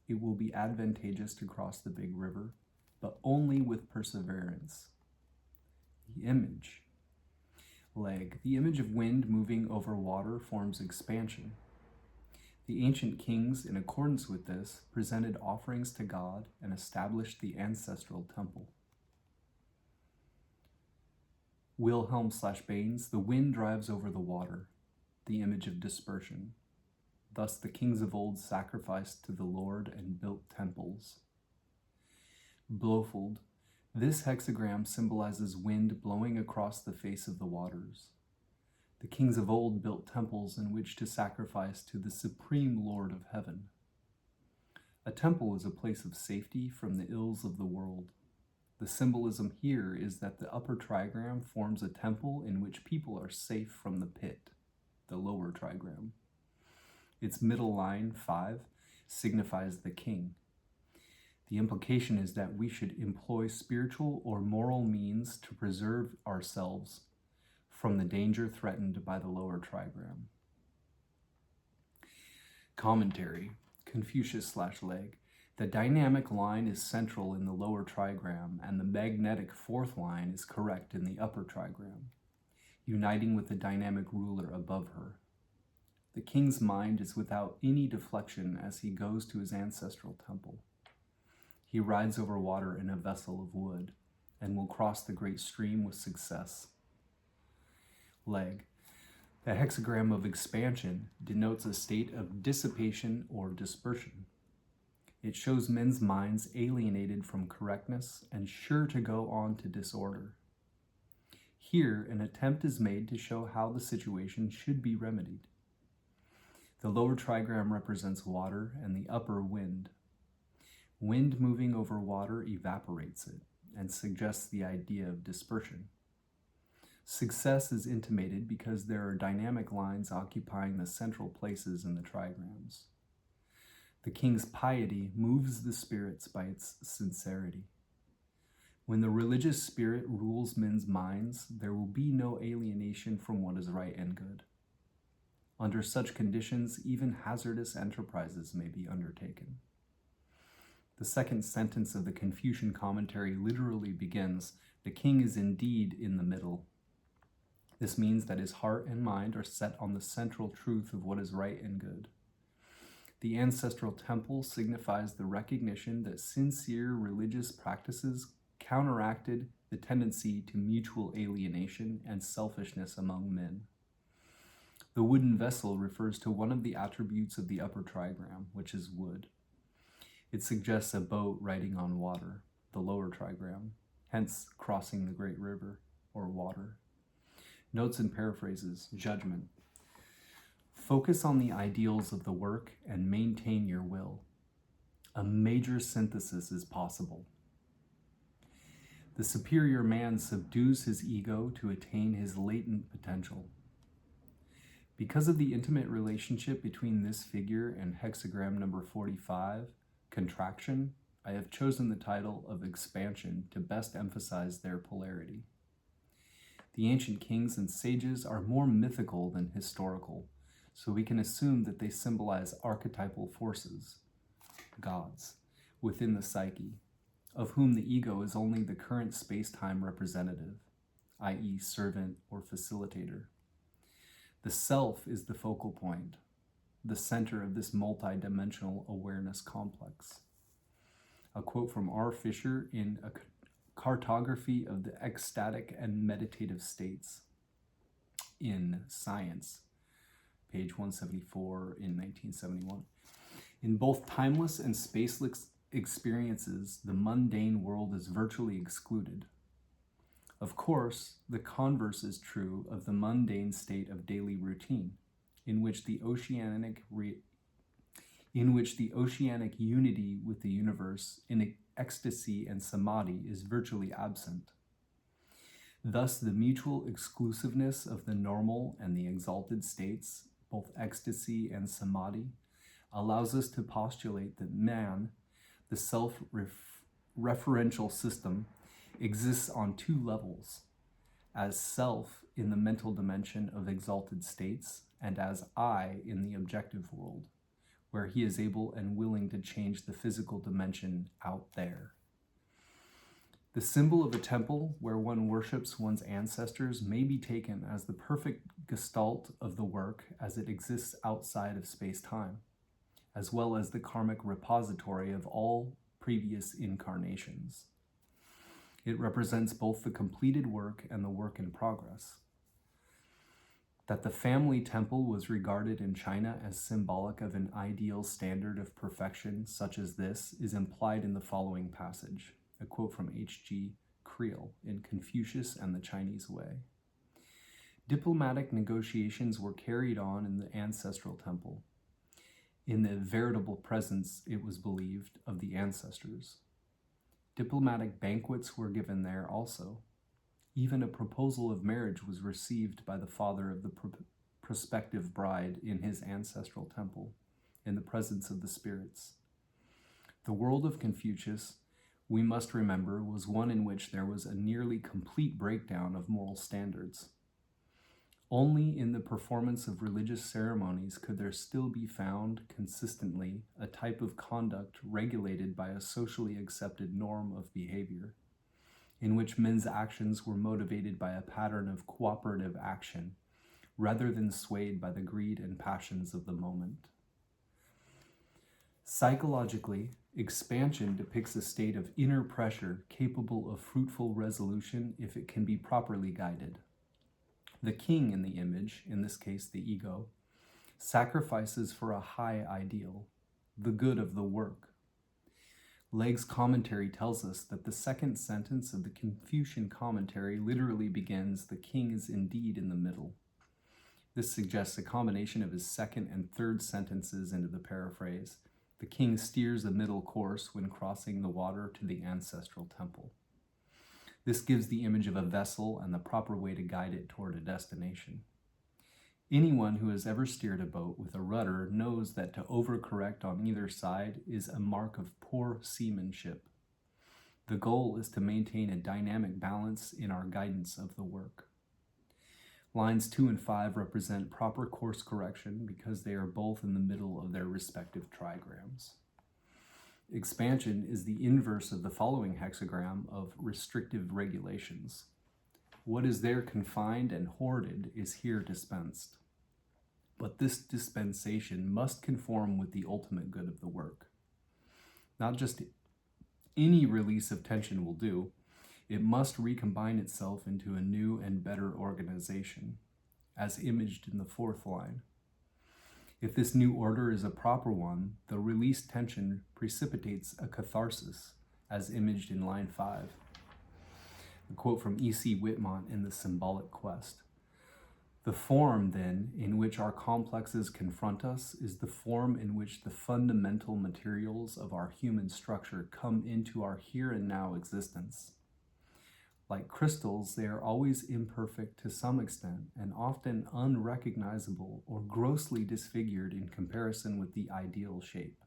It will be advantageous to cross the big river, but only with perseverance. The image. Leg. The image of wind moving over water forms expansion. The ancient kings, in accordance with this, presented offerings to God and established the ancestral temple. Wilhelm/Baines, the wind drives over the water, the image of dispersion. Thus the kings of old sacrificed to the Lord and built temples. Blowfold, this hexagram symbolizes wind blowing across the face of the waters. The kings of old built temples in which to sacrifice to the supreme Lord of heaven. A temple is a place of safety from the ills of the world. The symbolism here is that the upper trigram forms a temple in which people are safe from the pit, the lower trigram. Its middle line, 5, signifies the king. The implication is that we should employ spiritual or moral means to preserve ourselves from the danger threatened by the lower trigram. Commentary, Confucius/Leg. The dynamic line is central in the lower trigram, and the magnetic 4th line is correct in the upper trigram, uniting with the dynamic ruler above her. The king's mind is without any deflection as he goes to his ancestral temple. He rides over water in a vessel of wood and will cross the great stream with success. Leg. The hexagram of expansion denotes a state of dissipation or dispersion. It shows men's minds alienated from correctness and sure to go on to disorder. Here, an attempt is made to show how the situation should be remedied. The lower trigram represents water and the upper wind. Wind moving over water evaporates it and suggests the idea of dispersion. Success is intimated because there are dynamic lines occupying the central places in the trigrams. The king's piety moves the spirits by its sincerity. When the religious spirit rules men's minds, there will be no alienation from what is right and good. Under such conditions, even hazardous enterprises may be undertaken. The second sentence of the Confucian commentary literally begins, "The king is indeed in the middle." This means that his heart and mind are set on the central truth of what is right and good. The ancestral temple signifies the recognition that sincere religious practices counteracted the tendency to mutual alienation and selfishness among men. The wooden vessel refers to one of the attributes of the upper trigram, which is wood. It suggests a boat riding on water, the lower trigram, hence crossing the great river, or water. Notes and paraphrases. Judgment. Focus on the ideals of the work and maintain your will. A major synthesis is possible. The superior man subdues his ego to attain his latent potential. Because of the intimate relationship between this figure and hexagram number 45, contraction, I have chosen the title of expansion to best emphasize their polarity. The ancient kings and sages are more mythical than historical, so we can assume that they symbolize archetypal forces, gods, within the psyche, of whom the ego is only the current space-time representative, i.e. servant or facilitator. The self is the focal point, the center of this multi-dimensional awareness complex. A quote from R. Fisher in A Cartography of the Ecstatic and Meditative States in Science, page 174 in 1971. In both timeless and spaceless experiences, the mundane world is virtually excluded. Of course, the converse is true of the mundane state of daily routine, in which the oceanic unity with the universe in ecstasy and samadhi is virtually absent. Thus, the mutual exclusiveness of the normal and the exalted states, both ecstasy and samadhi, allows us to postulate that man, the self-referential system, exists on two levels, as self in the mental dimension of exalted states and as I in the objective world, where he is able and willing to change the physical dimension out there. The symbol of a temple where one worships one's ancestors may be taken as the perfect gestalt of the work as it exists outside of space-time, as well as the karmic repository of all previous incarnations. It represents both the completed work and the work in progress. That the family temple was regarded in China as symbolic of an ideal standard of perfection such as this is implied in the following passage, a quote from H.G. Creel in Confucius and the Chinese Way. Diplomatic negotiations were carried on in the ancestral temple, in the veritable presence, it was believed, of the ancestors. Diplomatic banquets were given there also. Even a proposal of marriage was received by the father of the prospective bride in his ancestral temple, in the presence of the spirits. The world of Confucius, we must remember, was one in which there was a nearly complete breakdown of moral standards. Only in the performance of religious ceremonies could there still be found consistently a type of conduct regulated by a socially accepted norm of behavior, in which men's actions were motivated by a pattern of cooperative action, rather than swayed by the greed and passions of the moment. Psychologically, expansion depicts a state of inner pressure capable of fruitful resolution if it can be properly guided. The king in the image, in this case the ego, sacrifices for a high ideal, the good of the work. Legg's commentary tells us that the second sentence of the Confucian commentary literally begins, "The king is indeed in the middle." This suggests a combination of his second and third sentences into the paraphrase. The king steers a middle course when crossing the water to the ancestral temple. This gives the image of a vessel and the proper way to guide it toward a destination. Anyone who has ever steered a boat with a rudder knows that to overcorrect on either side is a mark of poor seamanship. The goal is to maintain a dynamic balance in our guidance of the work. Lines 2 and 5 represent proper course correction because they are both in the middle of their respective trigrams. Expansion is the inverse of the following hexagram of restrictive regulations. What is there confined and hoarded is here dispensed. But this dispensation must conform with the ultimate good of the work. Not just any release of tension will do, it must recombine itself into a new and better organization, as imaged in the fourth line. If this new order is a proper one, the released tension precipitates a catharsis, as imaged in line 5. A quote from E.C. Whitmont in The Symbolic Quest. The form, then, in which our complexes confront us is the form in which the fundamental materials of our human structure come into our here and now existence. Like crystals, they are always imperfect to some extent and often unrecognizable or grossly disfigured in comparison with the ideal shape,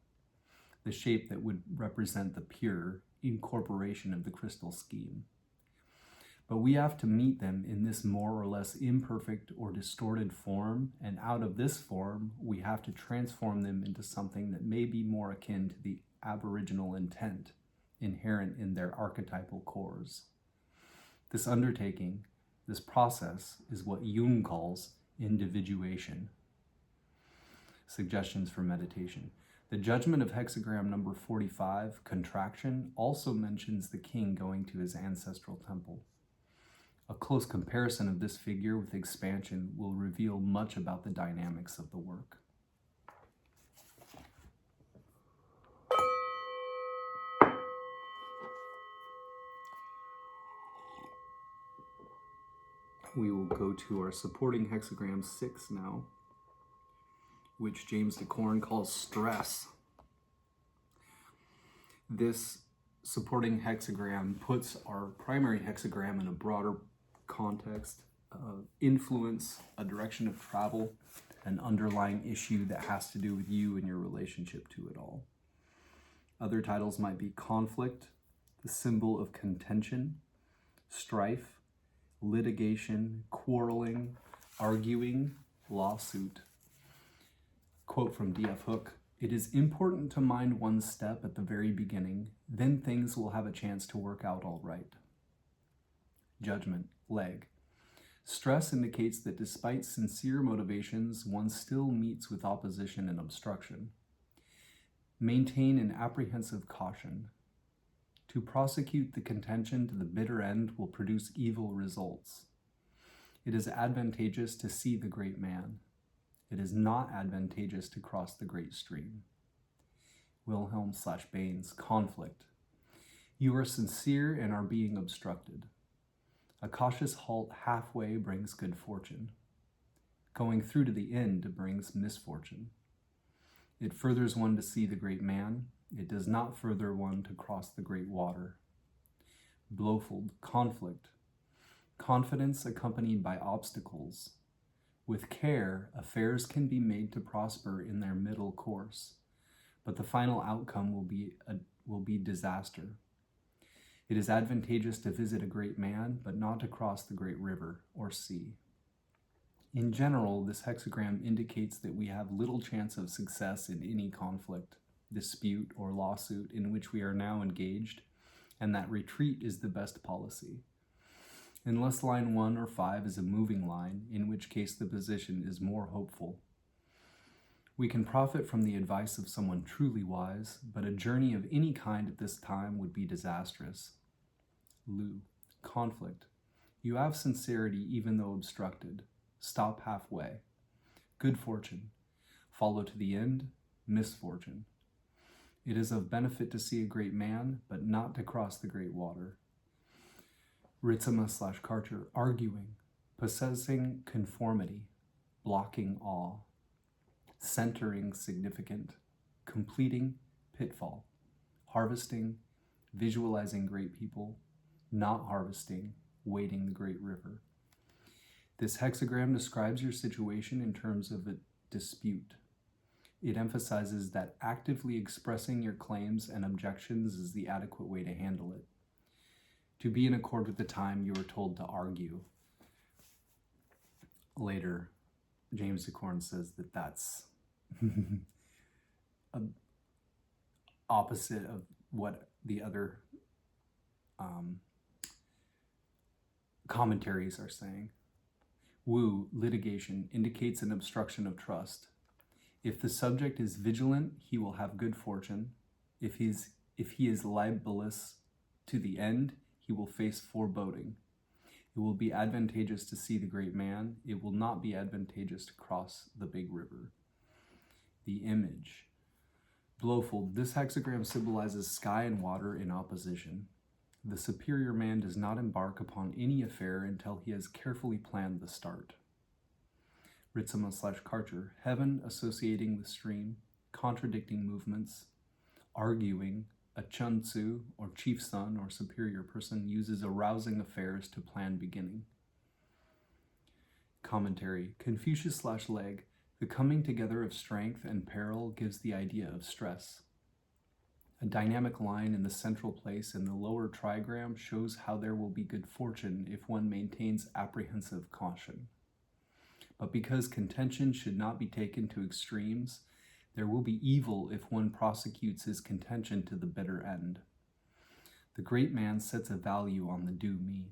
the shape that would represent the pure incorporation of the crystal scheme. But we have to meet them in this more or less imperfect or distorted form, and out of this form, we have to transform them into something that may be more akin to the aboriginal intent inherent in their archetypal cores. This undertaking, this process, is what Jung calls individuation. Suggestions for meditation. The judgment of hexagram number 45, contraction, also mentions the king going to his ancestral temple. A close comparison of this figure with expansion will reveal much about the dynamics of the work. We will go to our supporting hexagram 6 now, which James Dekorne calls stress. This supporting hexagram puts our primary hexagram in a broader context, influence, a direction of travel, an underlying issue that has to do with you and your relationship to it all. Other titles might be conflict, the symbol of contention, strife, litigation, quarreling, arguing, lawsuit. Quote from D.F. Hook, "It is important to mind one step at the very beginning, then things will have a chance to work out all right." Judgment, leg. Stress indicates that despite sincere motivations, one still meets with opposition and obstruction. Maintain an apprehensive caution. To prosecute the contention to the bitter end will produce evil results. It is advantageous to see the great man. It is not advantageous to cross the great stream. Wilhelm/Baines, conflict. You are sincere and are being obstructed. A cautious halt halfway brings good fortune. Going through to the end brings misfortune. It furthers one to see the great man. It does not further one to cross the great water. Blofeld, conflict. Confidence accompanied by obstacles. With care, affairs can be made to prosper in their middle course, but the final outcome will be disaster. It is advantageous to visit a great man, but not to cross the great river or sea. In general, this hexagram indicates that we have little chance of success in any conflict, dispute, or lawsuit in which we are now engaged, and that retreat is the best policy. unless line 1 or 5 is a moving line, in which case the position is more hopeful. We can profit from the advice of someone truly wise, but a journey of any kind at this time would be disastrous. Lu, conflict. You have sincerity even though obstructed. Stop halfway. Good fortune. Follow to the end. Misfortune. It is of benefit to see a great man, but not to cross the great water. Ritsama/Karcher, arguing, possessing conformity, blocking awe, centering significant, completing pitfall, harvesting, visualizing great people, not harvesting, wading the great river. This hexagram describes your situation in terms of a dispute. It emphasizes that actively expressing your claims and objections is the adequate way to handle it. To be in accord with the time you were told to argue. Later, James Dekorne says that that's opposite of what the other commentaries are saying. Wu, litigation, indicates an obstruction of trust. If the subject is vigilant, he will have good fortune. If he is libelous to the end, he will face foreboding. It will be advantageous to see the great man. It will not be advantageous to cross the big river. The image. Blowfold. This hexagram symbolizes sky and water in opposition. The superior man does not embark upon any affair until he has carefully planned the start. Ritsama/Karcher. Heaven associating the stream, contradicting movements, arguing. A Chun-Tzu, or chief son, or superior person, uses arousing affairs to plan beginning. Commentary. Confucius/Leg. The coming together of strength and peril gives the idea of stress. A dynamic line in the central place in the lower trigram shows how there will be good fortune if one maintains apprehensive caution. But because contention should not be taken to extremes, there will be evil if one prosecutes his contention to the bitter end. The great man sets a value on the due mean.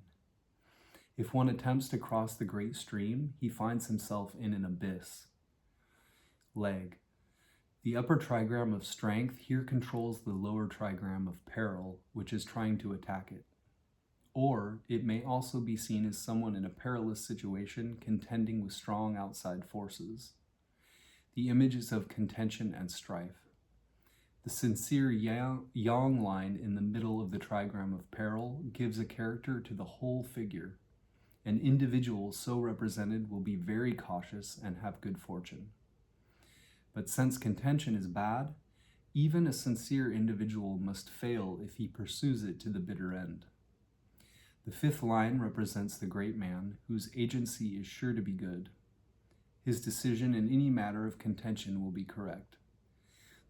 If one attempts to cross the great stream, he finds himself in an abyss. Leg. The upper trigram of strength here controls the lower trigram of peril, which is trying to attack it. Or it may also be seen as someone in a perilous situation contending with strong outside forces. The image is of contention and strife. The sincere yang line in the middle of the trigram of peril gives a character to the whole figure. An individual so represented will be very cautious and have good fortune. But since contention is bad, even a sincere individual must fail if he pursues it to the bitter end. The fifth line represents the great man, whose agency is sure to be good. His decision in any matter of contention will be correct.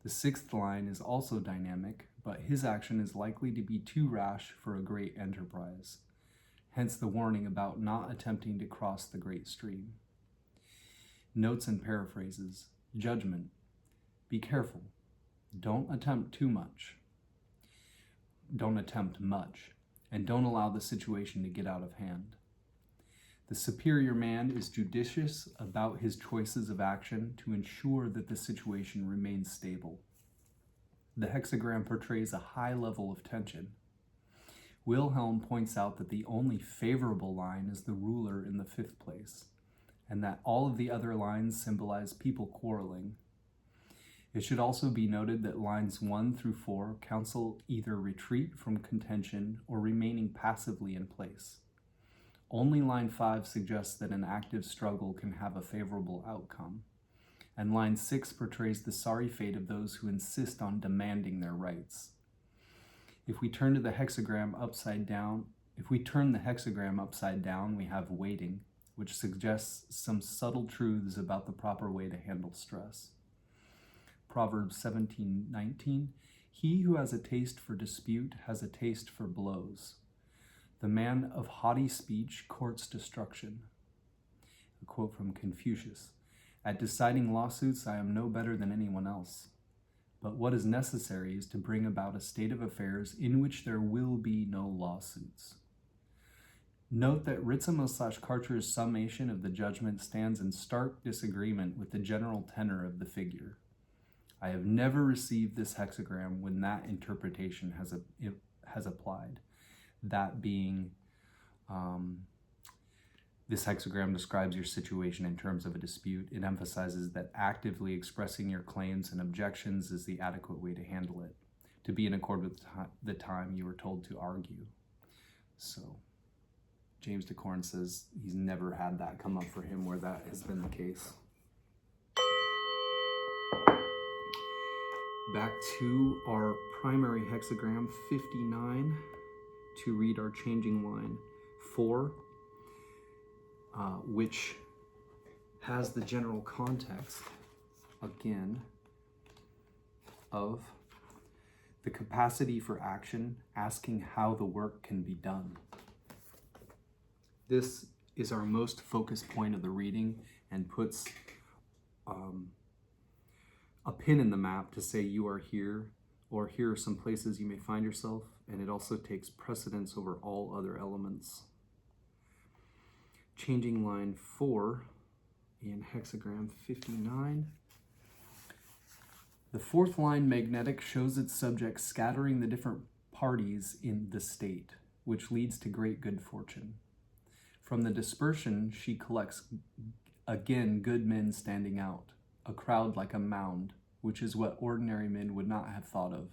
The sixth line is also dynamic, but his action is likely to be too rash for a great enterprise. Hence the warning about not attempting to cross the great stream. Notes and paraphrases. Judgment. Be careful. Don't attempt too much. Don't attempt much. And don't allow the situation to get out of hand. The superior man is judicious about his choices of action to ensure that the situation remains stable. The hexagram portrays a high level of tension. Wilhelm points out that the only favorable line is the ruler in the fifth place, and that all of the other lines symbolize people quarreling. It should also be noted that lines 1 through 4 counsel either retreat from contention or remaining passively in place. Only line 5 suggests that an active struggle can have a favorable outcome, and line 6 portrays the sorry fate of those who insist on demanding their rights. If we turn the hexagram upside down, we have waiting, which suggests some subtle truths about the proper way to handle stress. Proverbs 17:19, he who has a taste for dispute has a taste for blows. The man of haughty speech courts destruction. A quote from Confucius. At deciding lawsuits, I am no better than anyone else. But what is necessary is to bring about a state of affairs in which there will be no lawsuits. Note that Ritzema/Karcher's summation of the judgment stands in stark disagreement with the general tenor of the figure. I have never received this hexagram when that interpretation has applied. That being, this hexagram describes your situation in terms of a dispute. It emphasizes that actively expressing your claims and objections is the adequate way to handle it, to be in accord with the time you were told to argue. So James Dekorne says he's never had that come up for him where that has been the case. Back to our primary hexagram 59 to read our changing line 4, which has the general context, again, of the capacity for action, asking how the work can be done. This is our most focused point of the reading and puts a pin in the map to say you are here, or here are some places you may find yourself, and it also takes precedence over all other elements. Changing line 4 in hexagram 59. The fourth line, magnetic, shows its subject scattering the different parties in the state, which leads to great good fortune. From the dispersion, she collects, again, good men standing out, a crowd like a mound, which is what ordinary men would not have thought of.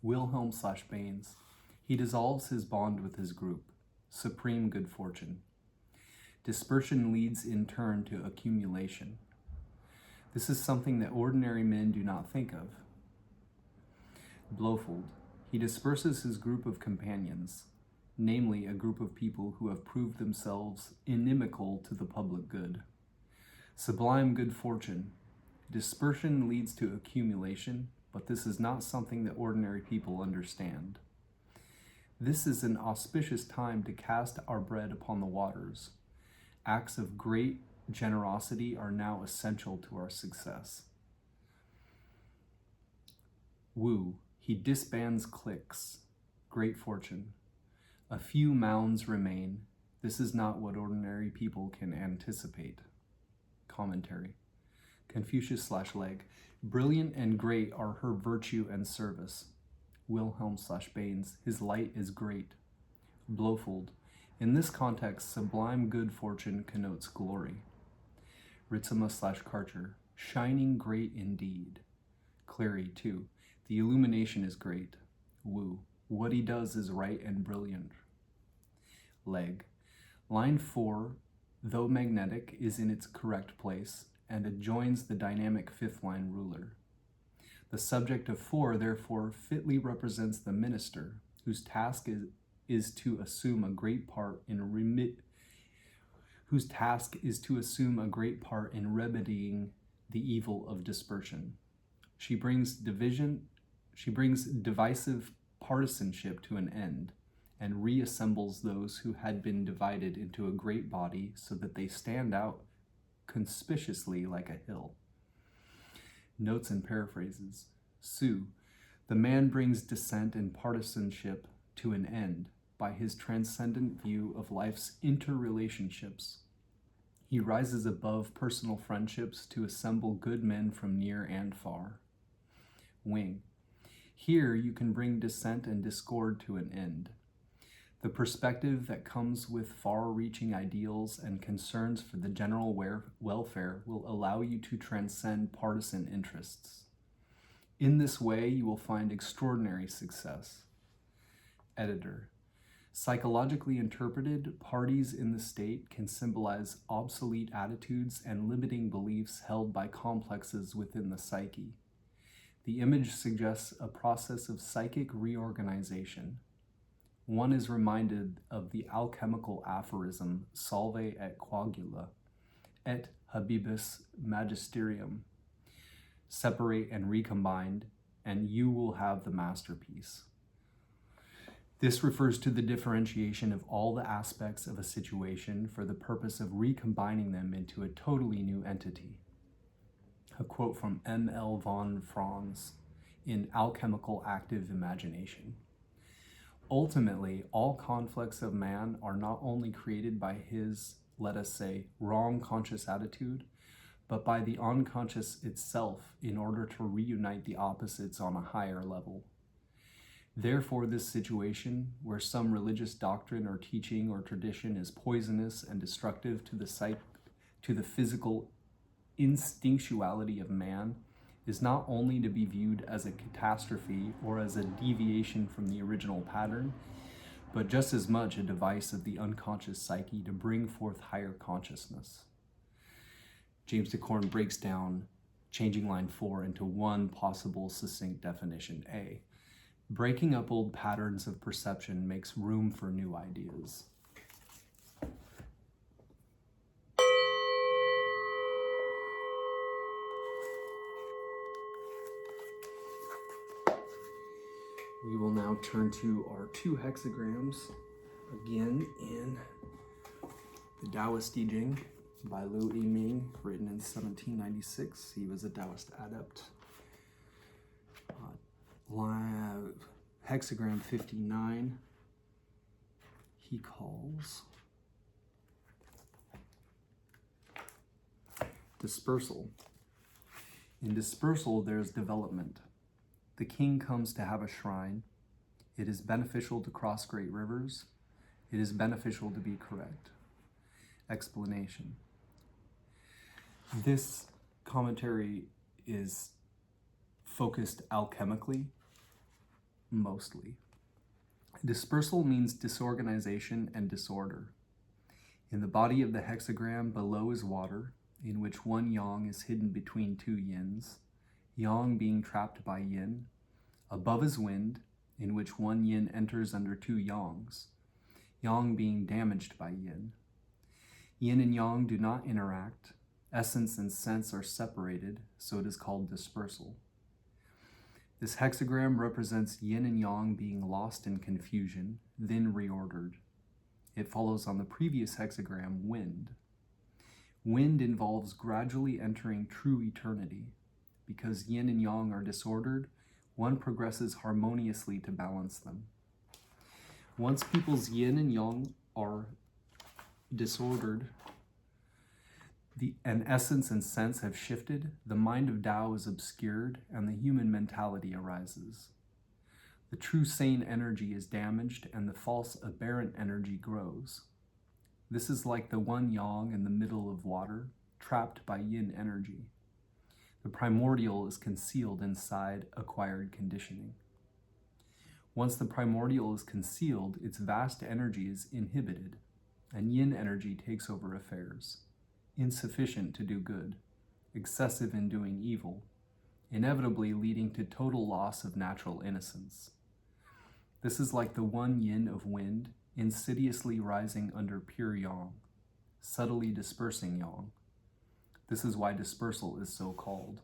Wilhelm/Baines, he dissolves his bond with his group, supreme good fortune. Dispersion leads in turn to accumulation. This is something that ordinary men do not think of. Blofeld, he disperses his group of companions, namely a group of people who have proved themselves inimical to the public good. Sublime good fortune. Dispersion leads to accumulation, but this is not something that ordinary people understand. This is an auspicious time to cast our bread upon the waters. Acts of great generosity are now essential to our success. Wu, he disbands cliques. Great fortune. A few mounds remain. This is not what ordinary people can anticipate. Commentary. Confucius/Leg. Brilliant and great are her virtue and service. Wilhelm/Baines. His light is great. Blofeld. In this context, sublime good fortune connotes glory. Ritzema/Karcher. Shining great indeed. Clary, too. The illumination is great. Wu. What he does is right and brilliant. Leg. Line 4, though magnetic, is in its correct place and adjoins the dynamic fifth line ruler. The subject of 4, therefore, fitly represents the minister, whose task is to assume a great part in remedying the evil of dispersion. She brings divisive partisanship to an end, and reassembles those who had been divided into a great body so that they stand out conspicuously like a hill. Notes and paraphrases. Su, the man brings dissent and partisanship to an end by his transcendent view of life's interrelationships. He rises above personal friendships to assemble good men from near and far. Wing, here you can bring dissent and discord to an end. The perspective that comes with far-reaching ideals and concerns for the general welfare will allow you to transcend partisan interests. In this way, you will find extraordinary success. Editor, psychologically interpreted, parties in the state can symbolize obsolete attitudes and limiting beliefs held by complexes within the psyche. The image suggests a process of psychic reorganization. One is reminded of the alchemical aphorism, Salve et coagula, et habibus magisterium. Separate and recombine, and you will have the masterpiece. This refers to the differentiation of all the aspects of a situation for the purpose of recombining them into a totally new entity. A quote from M.L. von Franz in Alchemical Active Imagination. Ultimately, all conflicts of man are not only created by his, let us say, wrong conscious attitude, but by the unconscious itself in order to reunite the opposites on a higher level. Therefore, this situation, where some religious doctrine or teaching or tradition is poisonous and destructive to the physical instinctuality of man, is not only to be viewed as a catastrophe or as a deviation from the original pattern, but just as much a device of the unconscious psyche to bring forth higher consciousness. James Dekorne breaks down changing line 4 into one possible succinct definition. A, breaking up old patterns of perception makes room for new ideas. We will now turn to our 2 hexagrams, again in the Taoist I Ching by I-ming, written in 1796. He was a Taoist adept. Hexagram 59, he calls dispersal. In dispersal, there's development. The king comes to have a shrine. It is beneficial to cross great rivers. It is beneficial to be correct. Explanation. This commentary is focused alchemically, mostly. Dispersal means disorganization and disorder. In the body of the hexagram, below is water, in which one yang is hidden between 2 yins, yang being trapped by yin. Above is wind, in which one yin enters under 2 yangs, yang being damaged by yin. Yin and yang do not interact. Essence and sense are separated, so it is called dispersal. This hexagram represents yin and yang being lost in confusion, then reordered. It follows on the previous hexagram, wind. Wind involves gradually entering true eternity. Because yin and yang are disordered, one progresses harmoniously to balance them. Once people's yin and yang are disordered, and essence and sense have shifted, the mind of Tao is obscured and the human mentality arises. The true sane energy is damaged and the false aberrant energy grows. This is like the one yang in the middle of water, trapped by yin energy. The primordial is concealed inside acquired conditioning. Once the primordial is concealed, its vast energy is inhibited, and yin energy takes over affairs. Insufficient to do good, excessive in doing evil, inevitably leading to total loss of natural innocence. This is like the one yin of wind, insidiously rising under pure yang, subtly dispersing yang. This is why dispersal is so called.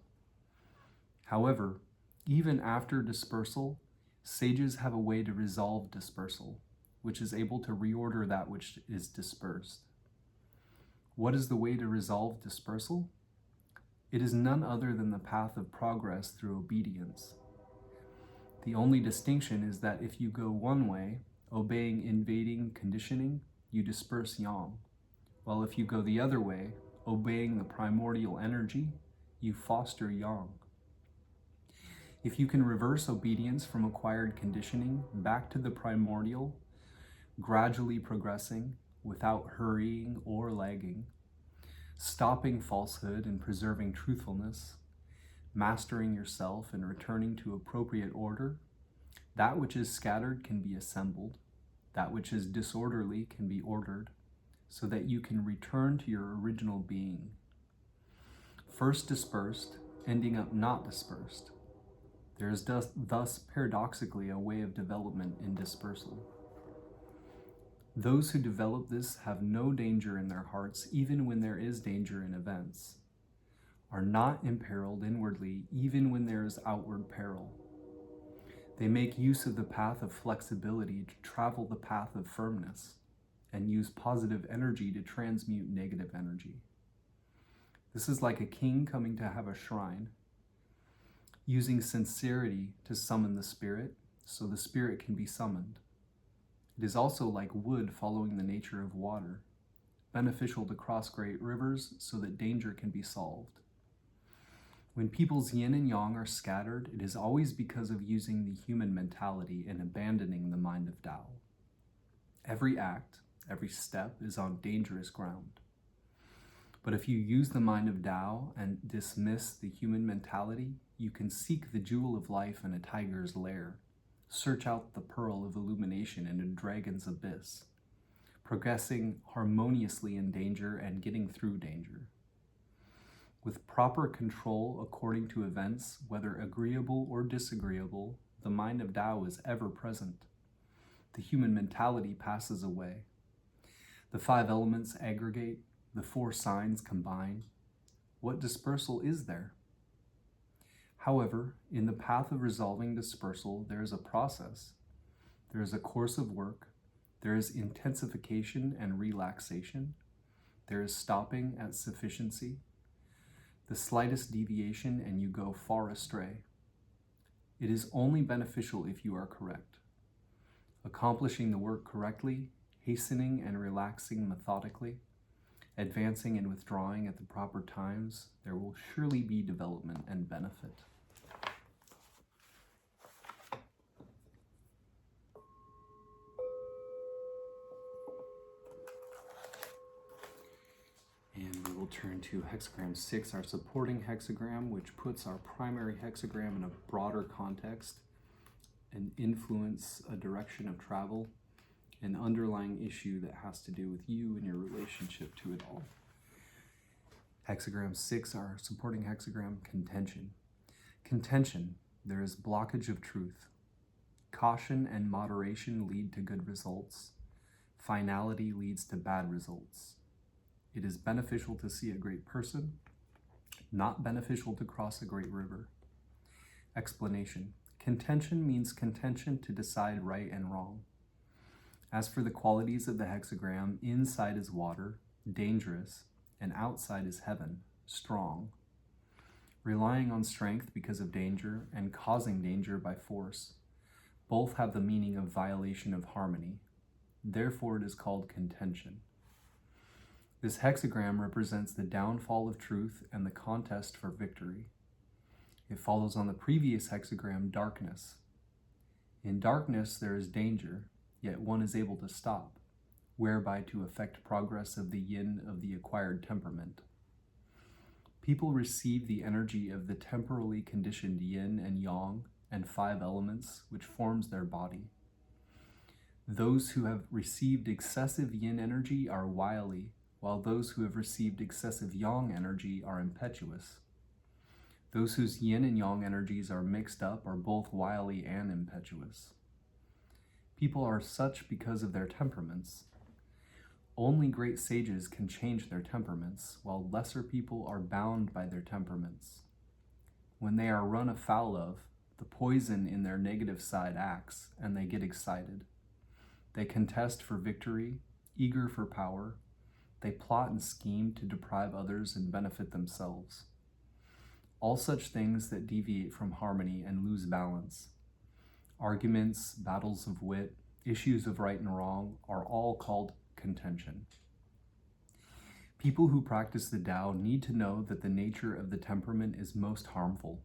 However, even after dispersal, sages have a way to resolve dispersal, which is able to reorder that which is dispersed. What is the way to resolve dispersal? It is none other than the path of progress through obedience. The only distinction is that if you go one way, obeying invading conditioning, you disperse yang, while if you go the other way, obeying the primordial energy, you foster yang. If you can reverse obedience from acquired conditioning back to the primordial, gradually progressing without hurrying or lagging, stopping falsehood and preserving truthfulness, mastering yourself and returning to appropriate order, that which is scattered can be assembled, that which is disorderly can be ordered, so that you can return to your original being. First dispersed, ending up not dispersed. There is thus paradoxically a way of development in dispersal. Those who develop this have no danger in their hearts, even when there is danger in events, are not imperiled inwardly, even when there is outward peril. They make use of the path of flexibility to travel the path of firmness, and use positive energy to transmute negative energy. This is like a king coming to have a shrine, using sincerity to summon the spirit, so the spirit can be summoned, It is also like wood following the nature of water, beneficial to cross great rivers so that danger can be solved. When people's yin and yang are scattered, it is always because of using the human mentality and abandoning the mind of Tao. Every act, every step is on dangerous ground. But if you use the mind of Tao and dismiss the human mentality, you can seek the jewel of life in a tiger's lair, search out the pearl of illumination in a dragon's abyss, progressing harmoniously in danger and getting through danger. With proper control according to events, whether agreeable or disagreeable, the mind of Tao is ever present. The human mentality passes away. The 5 elements aggregate, the 4 signs combine. What dispersal is there? However, in the path of resolving dispersal, there is a process. There is a course of work. There is intensification and relaxation. There is stopping at sufficiency. The slightest deviation and you go far astray. It is only beneficial if you are correct. Accomplishing the work correctly, hastening and relaxing methodically, advancing and withdrawing at the proper times, there will surely be development and benefit. And we will turn to hexagram 6, our supporting hexagram, which puts our primary hexagram in a broader context and influence a direction of travel, an underlying issue that has to do with you and your relationship to it all. Hexagram 6, our supporting hexagram, contention. Contention, there is blockage of truth. Caution and moderation lead to good results. Finality leads to bad results. It is beneficial to see a great person, not beneficial to cross a great river. Explanation. Contention means contention to decide right and wrong. As for the qualities of the hexagram, inside is water, dangerous, and outside is heaven, strong. Relying on strength because of danger and causing danger by force. Both have the meaning of violation of harmony. Therefore, it is called contention. This hexagram represents the downfall of truth and the contest for victory. It follows on the previous hexagram, darkness. In darkness, there is danger, yet one is able to stop, whereby to affect progress of the yin of the acquired temperament. People receive the energy of the temporally conditioned yin and yang and 5 elements, which forms their body. Those who have received excessive yin energy are wily, while those who have received excessive yang energy are impetuous. Those whose yin and yang energies are mixed up are both wily and impetuous. People are such because of their temperaments. Only great sages can change their temperaments, while lesser people are bound by their temperaments. When they are run afoul of, the poison in their negative side acts, and they get excited. They contest for victory, eager for power. They plot and scheme to deprive others and benefit themselves. All such things that deviate from harmony and lose balance. Arguments, battles of wit, issues of right and wrong are all called contention. People who practice the Tao need to know that the nature of the temperament is most harmful.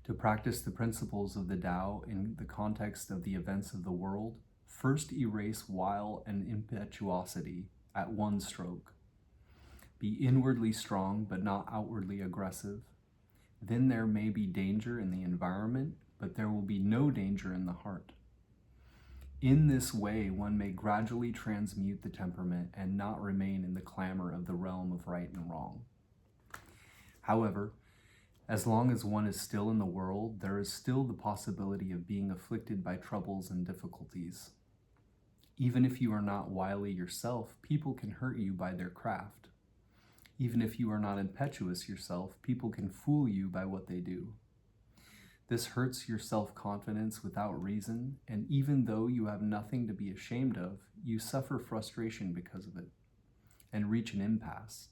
To practice the principles of the Tao in the context of the events of the world, first erase wile and impetuosity at one stroke. Be inwardly strong but not outwardly aggressive. Then there may be danger in the environment, but there will be no danger in the heart. In this way, one may gradually transmute the temperament and not remain in the clamor of the realm of right and wrong. However, as long as one is still in the world, there is still the possibility of being afflicted by troubles and difficulties. Even if you are not wily yourself, people can hurt you by their craft. Even if you are not impetuous yourself, people can fool you by what they do. This hurts your self-confidence without reason, and even though you have nothing to be ashamed of, you suffer frustration because of it, and reach an impasse.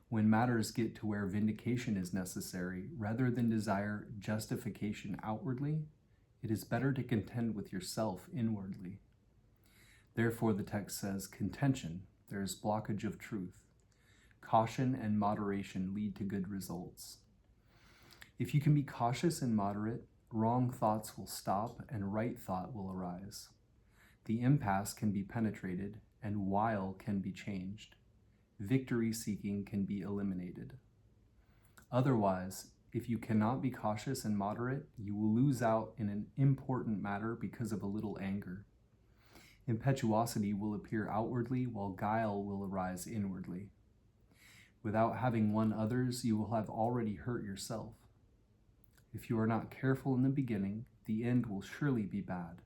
When matters get to where vindication is necessary, rather than desire justification outwardly, it is better to contend with yourself inwardly. Therefore, the text says, contention, there is blockage of truth. Caution and moderation lead to good results. If you can be cautious and moderate, wrong thoughts will stop and right thought will arise. The impasse can be penetrated and wile can be changed. Victory seeking can be eliminated. Otherwise, if you cannot be cautious and moderate, you will lose out in an important matter because of a little anger. Impetuosity will appear outwardly while guile will arise inwardly. Without having won others, you will have already hurt yourself. If you are not careful in the beginning, the end will surely be bad.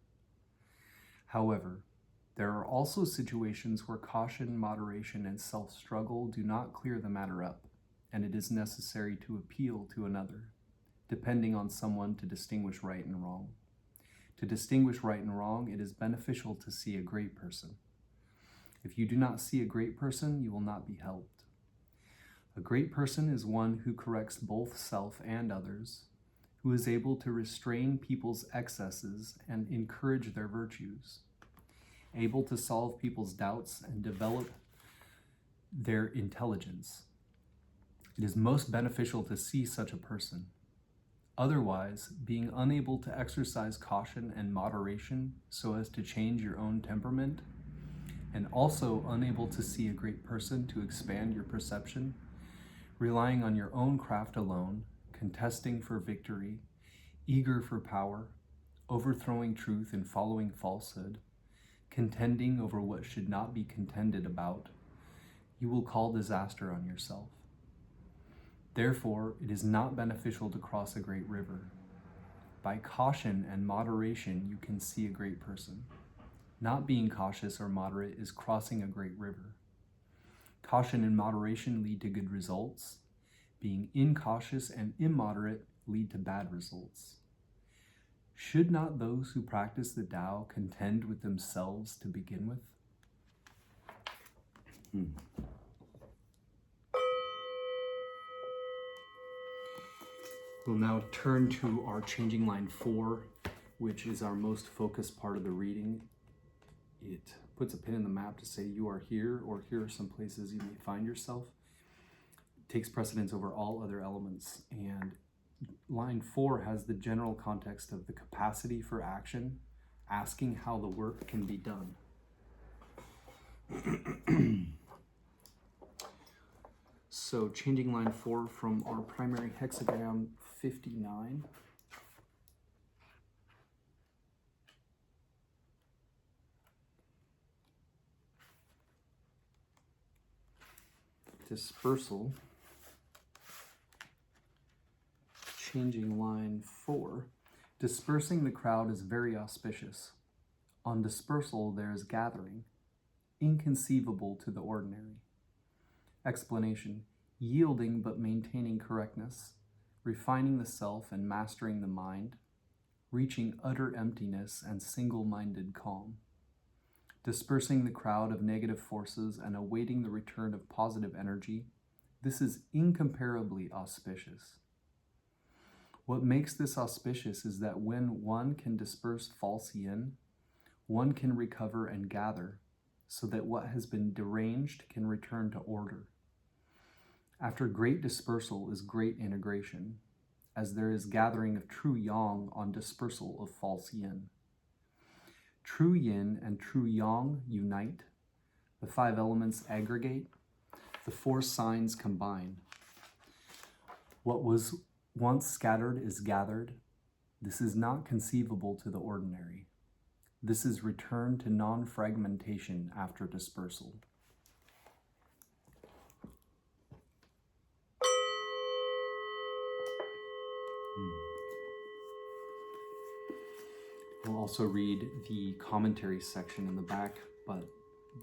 However, there are also situations where caution, moderation, and self-struggle do not clear the matter up, and it is necessary to appeal to another, depending on someone to distinguish right and wrong. To distinguish right and wrong, it is beneficial to see a great person. If you do not see a great person, you will not be helped. A great person is one who corrects both self and others, who is able to restrain people's excesses and encourage their virtues, able to solve people's doubts and develop their intelligence. It is most beneficial to see such a person. Otherwise, being unable to exercise caution and moderation so as to change your own temperament, and also unable to see a great person to expand your perception, relying on your own craft alone, contesting for victory, eager for power, overthrowing truth and following falsehood, contending over what should not be contended about, you will call disaster on yourself. Therefore, it is not beneficial to cross a great river. By caution and moderation, you can see a great person. Not being cautious or moderate is crossing a great river. Caution and moderation lead to good results. Being incautious and immoderate lead to bad results. Should not those who practice the Tao contend with themselves to begin with? We'll now turn to our changing line 4, which is our most focused part of the reading. It puts a pin in the map to say you are here, or here are some places you may find yourself. It takes precedence over all other elements. And line 4 has the general context of the capacity for action, asking how the work can be done. So changing line 4 from our primary hexagram 59. Dispersal. Changing line 4. Dispersing the crowd is very auspicious. On dispersal there is gathering, inconceivable to the ordinary. Explanation: yielding but maintaining correctness, refining the self and mastering the mind, reaching utter emptiness and single-minded calm, dispersing the crowd of negative forces and awaiting the return of positive energy. This is incomparably auspicious. What makes this auspicious is that when one can disperse false yin, one can recover and gather, so that what has been deranged can return to order. After great dispersal is great integration, as there is gathering of true yang on dispersal of false yin. True yin and true yang unite, the 5 elements aggregate, the 4 signs combine. What was once scattered is gathered. This is not conceivable to the ordinary. This is return to non-fragmentation after dispersal. We'll also read the commentary section in the back, but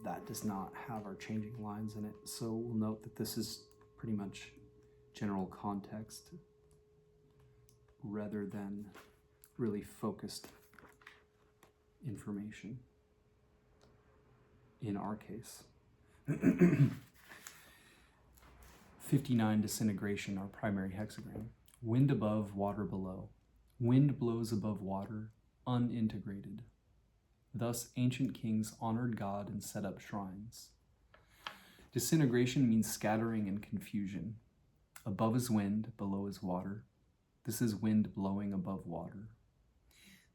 that does not have our changing lines in it. So we'll note that this is pretty much general context rather than really focused information in our case. 59, disintegration, our primary hexagram. Wind above, water below. Wind blows above water, unintegrated. Thus, ancient kings honored God and set up shrines. Disintegration means scattering and confusion. Above is wind, below is water. This is wind blowing above water.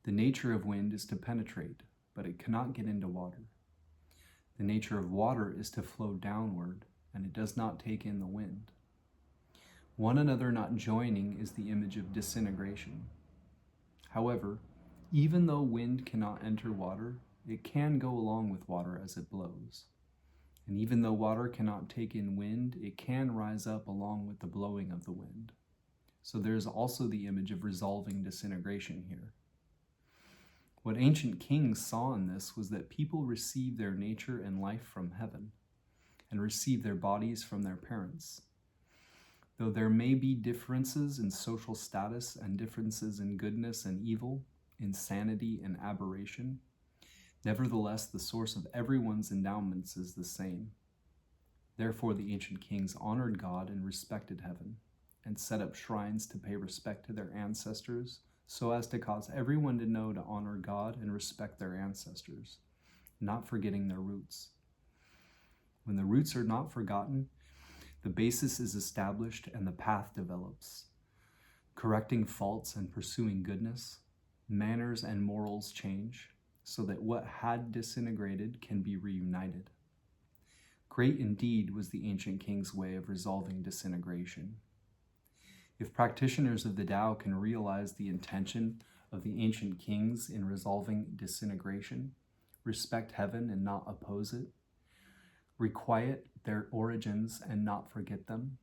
The nature of wind is to penetrate, but it cannot get into water. The nature of water is to flow downward, and it does not take in the wind. One another not joining is the image of disintegration. However, even though wind cannot enter water, it can go along with water as it blows. And even though water cannot take in wind, it can rise up along with the blowing of the wind. So there is also the image of resolving disintegration here. What ancient kings saw in this was that people receive their nature and life from heaven, and receive their bodies from their parents. Though there may be differences in social status and differences in goodness and evil, insanity and aberration, nevertheless the source of everyone's endowments is the same. Therefore the ancient kings honored God and respected heaven, and set up shrines to pay respect to their ancestors, so as to cause everyone to know to honor God and respect their ancestors, not forgetting their roots. When the roots are not forgotten, the basis is established and the path develops. Correcting faults and pursuing goodness, manners and morals change, so that what had disintegrated can be reunited. Great indeed was the ancient king's way of resolving disintegration. If practitioners of the Tao can realize the intention of the ancient kings in resolving disintegration, respect heaven and not oppose it, requite their origins and not forget them,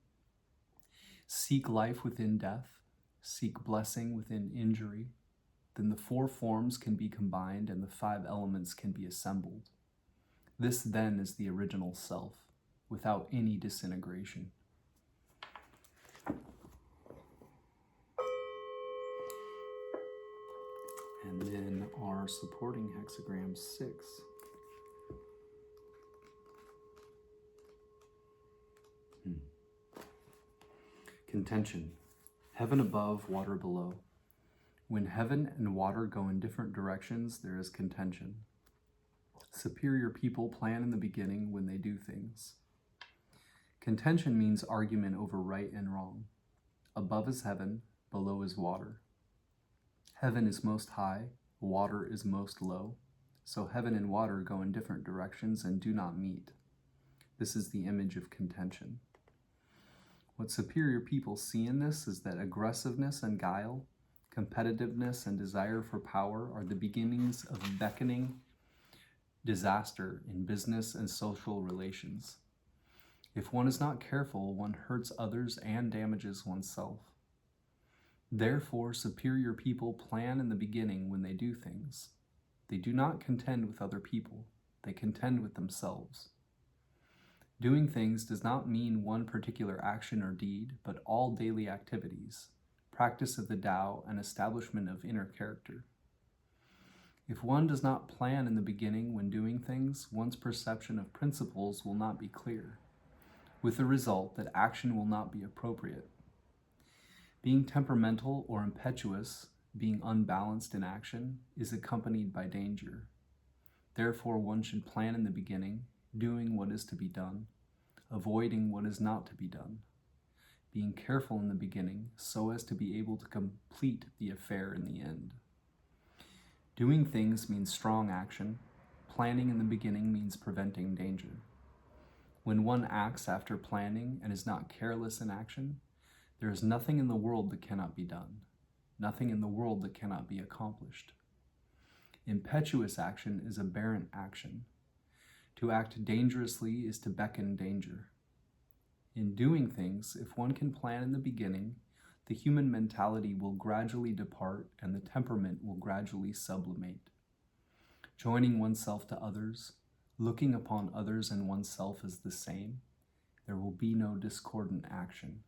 seek life within death, seek blessing within injury, then the four forms can be combined and the five elements can be assembled. This then is the original self, without any disintegration. And then our supporting hexagram 6. Contention. Heaven above, water below. When heaven and water go in different directions, there is contention. Superior people plan in the beginning when they do things. Contention means argument over right and wrong. Above is heaven, below is water. Heaven is most high, water is most low. So heaven and water go in different directions and do not meet. This is the image of contention. What superior people see in this is that aggressiveness and guile, competitiveness and desire for power are the beginnings of beckoning disaster in business and social relations. If one is not careful, one hurts others and damages oneself. Therefore, superior people plan in the beginning when they do things. They do not contend with other people, they contend with themselves. Doing things does not mean one particular action or deed, but all daily activities, practice of the Tao, and establishment of inner character. If one does not plan in the beginning when doing things, one's perception of principles will not be clear, with the result that action will not be appropriate. Being temperamental or impetuous, being unbalanced in action, is accompanied by danger. Therefore, one should plan in the beginning, doing what is to be done, avoiding what is not to be done, being careful in the beginning so as to be able to complete the affair in the end. Doing things means strong action. Planning in the beginning means preventing danger. When one acts after planning and is not careless in action, there is nothing in the world that cannot be done, nothing in the world that cannot be accomplished. Impetuous action is aberrant action. To act dangerously is to beckon danger. In doing things, if one can plan in the beginning, the human mentality will gradually depart and the temperament will gradually sublimate. Joining oneself to others, looking upon others and oneself as the same, there will be no discordant action.